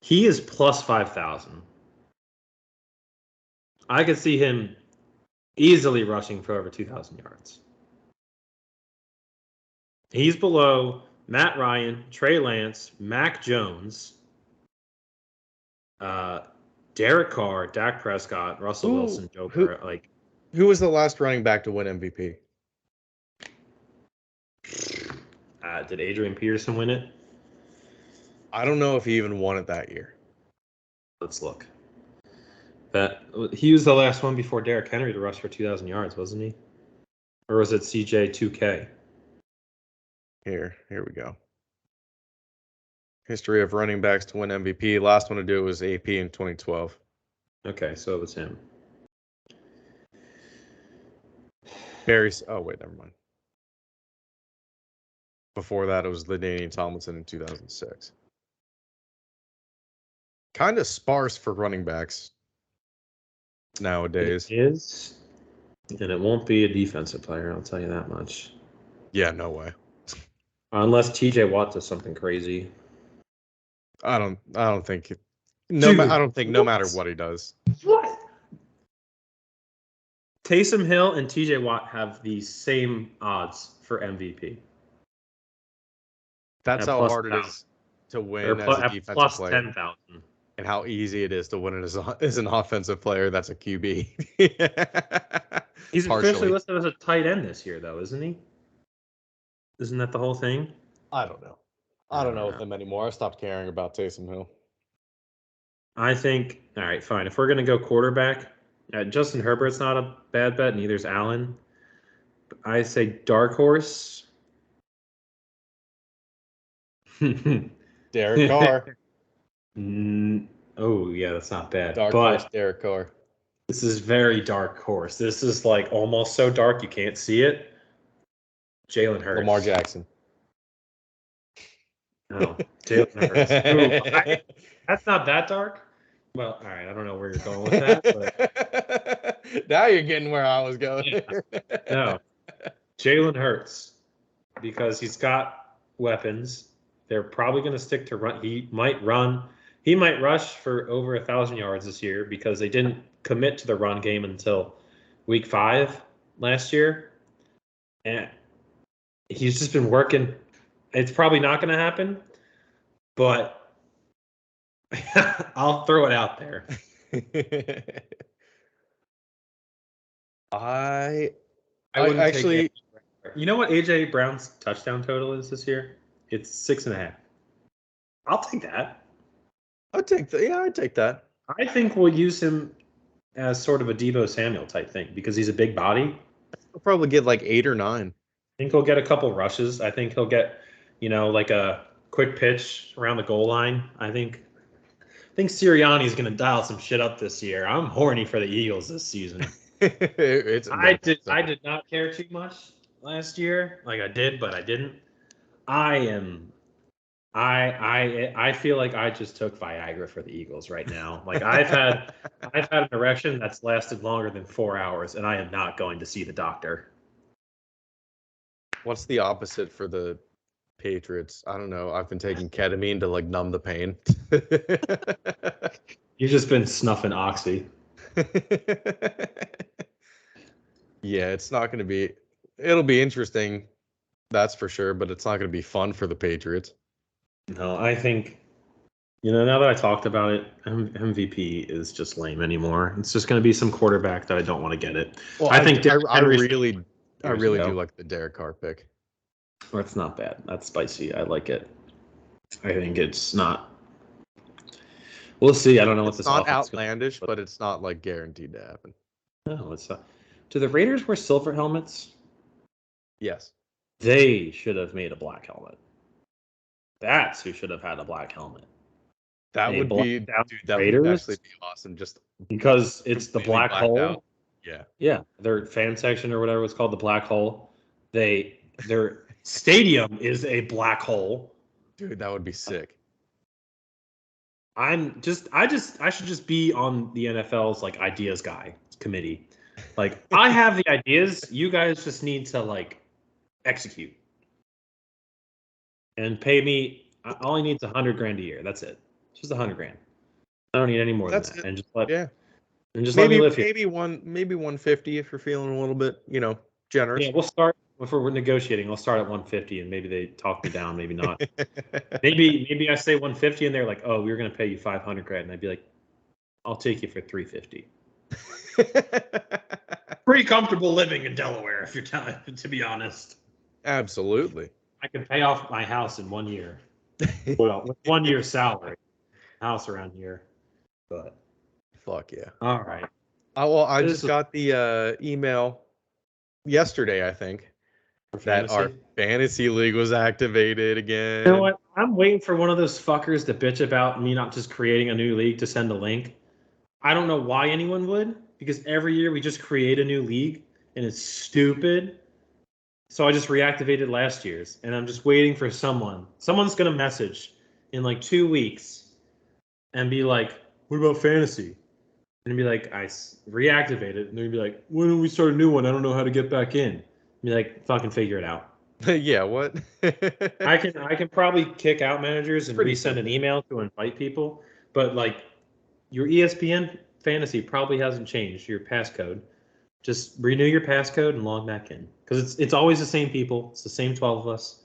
He is +5,000. I could see him easily rushing for over 2,000 yards. He's below Matt Ryan, Trey Lance, Mac Jones, Derek Carr, Dak Prescott, Russell Wilson, Joe Burrow. Who was the last running back to win MVP? Did Adrian Peterson win it? I don't know if he even won it that year. Let's look. He was the last one before Derrick Henry to rush for 2,000 yards, wasn't he? Or was it CJ2K? Here we go. History of running backs to win MVP. Last one to do it was AP in 2012. Okay, so it was him. Oh, wait, never mind. Before that, it was LaDainian Tomlinson in 2006. kind of sparse for running backs nowadays. It is, and it won't be a defensive player. I'll tell you that much. Yeah, no way. Unless T.J. Watt does something crazy. I don't think. I don't think no matter what he does. What? Taysom Hill and T.J. Watt have the same odds for MVP. That's how hard it is to win as a defensive plus player. 10,000. And how easy it is to win it as an offensive player that's a QB. He's officially listed as a tight end this year, though, isn't he? Isn't that the whole thing? I don't know. I don't know with him anymore. I stopped caring about Taysom Hill. I think, all right, fine. If we're going to go quarterback, Justin Herbert's not a bad bet. Neither's Allen. But I say dark horse. Derek Carr. Oh, yeah, that's not bad. Dark horse, Derek Carr. This is very dark horse. This is like almost so dark you can't see it. Jalen Hurts. Lamar Jackson. No, Jalen Hurts. Ooh, that's not that dark. Well, all right. I don't know where you're going with that. But now you're getting where I was going. Yeah. No, Jalen Hurts, because he's got weapons. They're probably going to stick to run. He might run. He might rush for over 1,000 yards this year because they didn't commit to the run game until week 5 last year. And he's just been working. It's probably not going to happen, but I'll throw it out there. I wouldn't actually. You know what AJ Brown's touchdown total is this year? It's 6.5. I'll take that. I'd take that. Yeah, I'd take that. I think we'll use him as sort of a Deebo Samuel type thing because he's a big body. He'll probably get like 8 or 9. I think he'll get a couple rushes. I think he'll get, like a quick pitch around the goal line. I think Sirianni's going to dial some shit up this year. I'm horny for the Eagles this season. I did not care too much last year. Like I did, but I didn't. I feel like I just took Viagra for the Eagles right now. Like I've had an erection that's lasted longer than 4 hours, and I am not going to see the doctor. What's the opposite for the Patriots? I don't know. I've been taking ketamine to like numb the pain. You've just been snuffing oxy. Yeah, it's not going to be. It'll be interesting, that's for sure, but it's not going to be fun for the Patriots. No, I think, now that I talked about it, MVP is just lame anymore. It's just going to be some quarterback that I don't want to get it. Well, I really do like the Derek Carr pick. Well, it's not bad. That's spicy. I like it. I think it's not. We'll see. I don't know what this. It's not outlandish, but it's not like guaranteed to happen. No, it's not. Do the Raiders wear silver helmets? Yes. They should have made a black helmet. That's who should have had a black helmet. That would actually be awesome. Just because it's the black hole. Out. Yeah. Yeah. Their fan section or whatever it's called, the black hole. Their stadium is a black hole. Dude, that would be sick. I should just be on the NFL's like ideas guy committee. Like I have the ideas, you guys just need to like execute. And pay me. All I need is $100,000 a year. That's it. Just $100,000. I don't need any more than that. And just let let me live here. Maybe 150 if you're feeling a little bit, generous. Yeah, we'll start if we're negotiating. I'll start at 150, and maybe they talk me down. Maybe not. maybe I say 150, and they're like, "Oh, we're going to pay you $500,000," and I'd be like, "I'll take you for $350." Pretty comfortable living in Delaware, if you're telling. To be honest. Absolutely. I can pay off my house in 1 year. Well, with 1 year's salary, house around here. But fuck yeah! All right. I just got the email yesterday. I think that our fantasy league was activated again. You know what? I'm waiting for one of those fuckers to bitch about me not just creating a new league to send a link. I don't know why anyone would, because every year we just create a new league and it's stupid. So I just reactivated last year's, and I'm just waiting for someone. Someone's going to message in like 2 weeks and be like, "What about fantasy?" And be like, "I reactivate it," and they'd be like, "When do we start a new one? I don't know how to get back in." And be like, "Fucking figure it out." Yeah, what? I can probably kick out managers and Pretty resend an simple. email to invite people, but like your ESPN fantasy probably hasn't changed your passcode. Just renew your passcode and log back in because it's always the same people. It's the same 12 of us.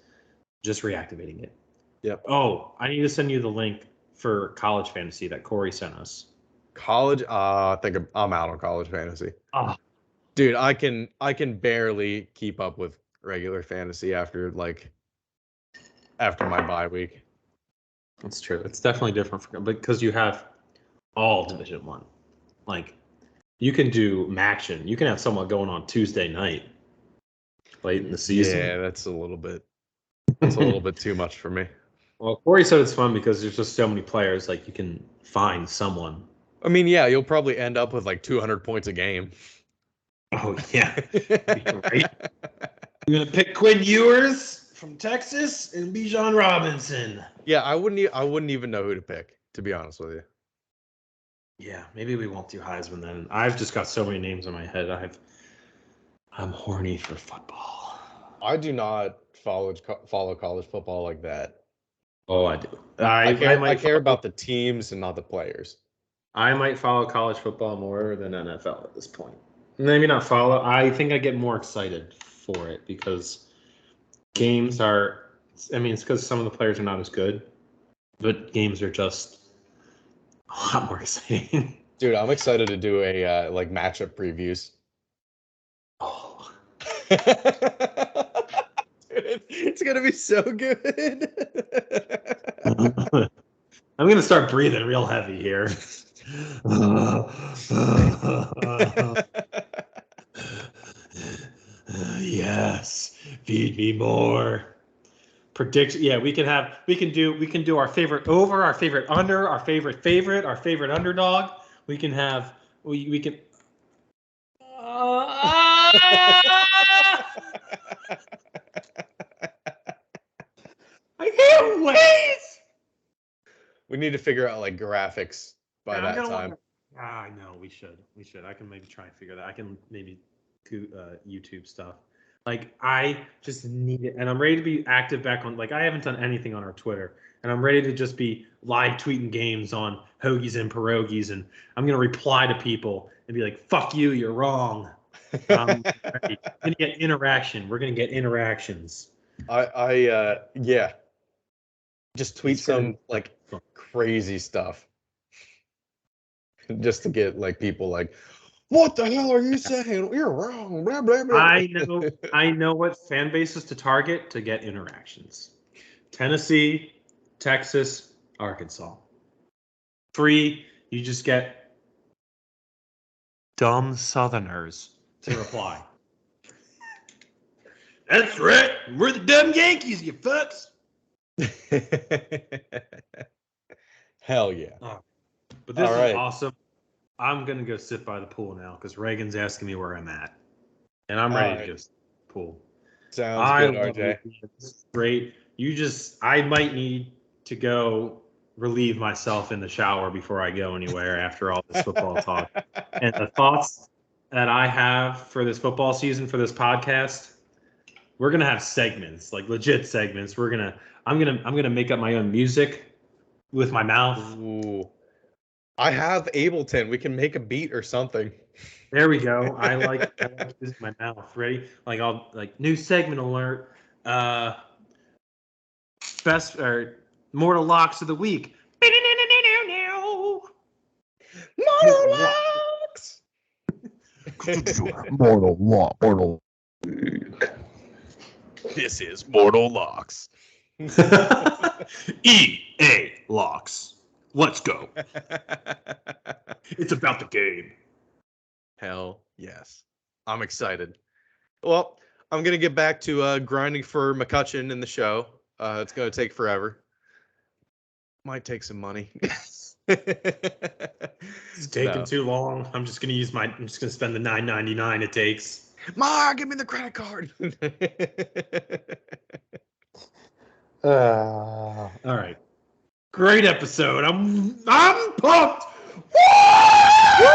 Just reactivating it. Yep. Oh, I need to send you the link for college fantasy that Corey sent us. College, I think I'm out on college fantasy. Oh, Dude, I can barely keep up with regular fantasy after my bye week. that's true. It's definitely different because you have all Division One. Like you can do Maction. You can have someone going on Tuesday night late in the season. Yeah, that's a little bit too much for me. Well, Corey said it's fun because there's just so many players. Like you can find someone. I mean, yeah, you'll probably end up with like 200 points a game. Oh yeah, right. You're gonna pick Quinn Ewers from Texas and Bijan Robinson. Yeah, I wouldn't even know who to pick, to be honest with you. Yeah, maybe we won't do Heisman then. I've just got so many names in my head. I'm horny for football. I do not follow college football like that. Oh, I do. I care about the teams and not the players. I might follow college football more than NFL at this point. Maybe not follow. I think I get more excited for it because games are. I mean, it's because some of the players are not as good, but games are just a lot more exciting. Dude, I'm excited to do a like matchup previews. Oh. Dude, it's gonna be so good. I'm gonna start breathing real heavy here. Yes, feed me more. Prediction. Yeah, we can do our favorite over, our favorite under, our favorite underdog. We can have we can. I can't wait. We need to figure out like graphics by that time. I know we should. I can maybe try and figure that. I can maybe YouTube stuff. Like I just need it, and I'm ready to be active back on. Like I haven't done anything on our Twitter, and I'm ready to just be live tweeting games on Hoagies and Pierogis, and I'm gonna reply to people and be like, "Fuck you, you're wrong." We're gonna get interaction. We're gonna get interactions. Yeah. Just tweet some like fun. crazy stuff. Just to get like people like, what the hell are you saying? You're wrong. Blah blah blah. I know what fan bases to target to get interactions. Tennessee, Texas, Arkansas. 3, you just get dumb Southerners to reply. That's right. We're the dumb Yankees, you fucks. Hell yeah. But this is awesome. I'm going to go sit by the pool now because Reagan's asking me where I'm at. And I'm ready to go sit by the pool. Sounds good, RJ. This is great. I might need to go relieve myself in the shower before I go anywhere after all this football talk. And the thoughts that I have for this football season, for this podcast, we're going to have segments, like legit segments. I'm going to make up my own music with my mouth. Ooh. I have Ableton. We can make a beat or something. There we go. I like using my mouth. Ready? Like I'll like new segment alert. Best or Mortal Locks of the week. Mortal Locks. Mortal. This is Mortal Locks. EA Locks. Let's go. It's about the game. Hell yes. I'm excited. Well, I'm going to get back to grinding for McCutcheon in the show. It's going to take forever. Might take some money. It's taking too long. I'm just going to spend the $9.99 it takes. Ma, give me the credit card. All right. Great episode. I'm pumped. Woo!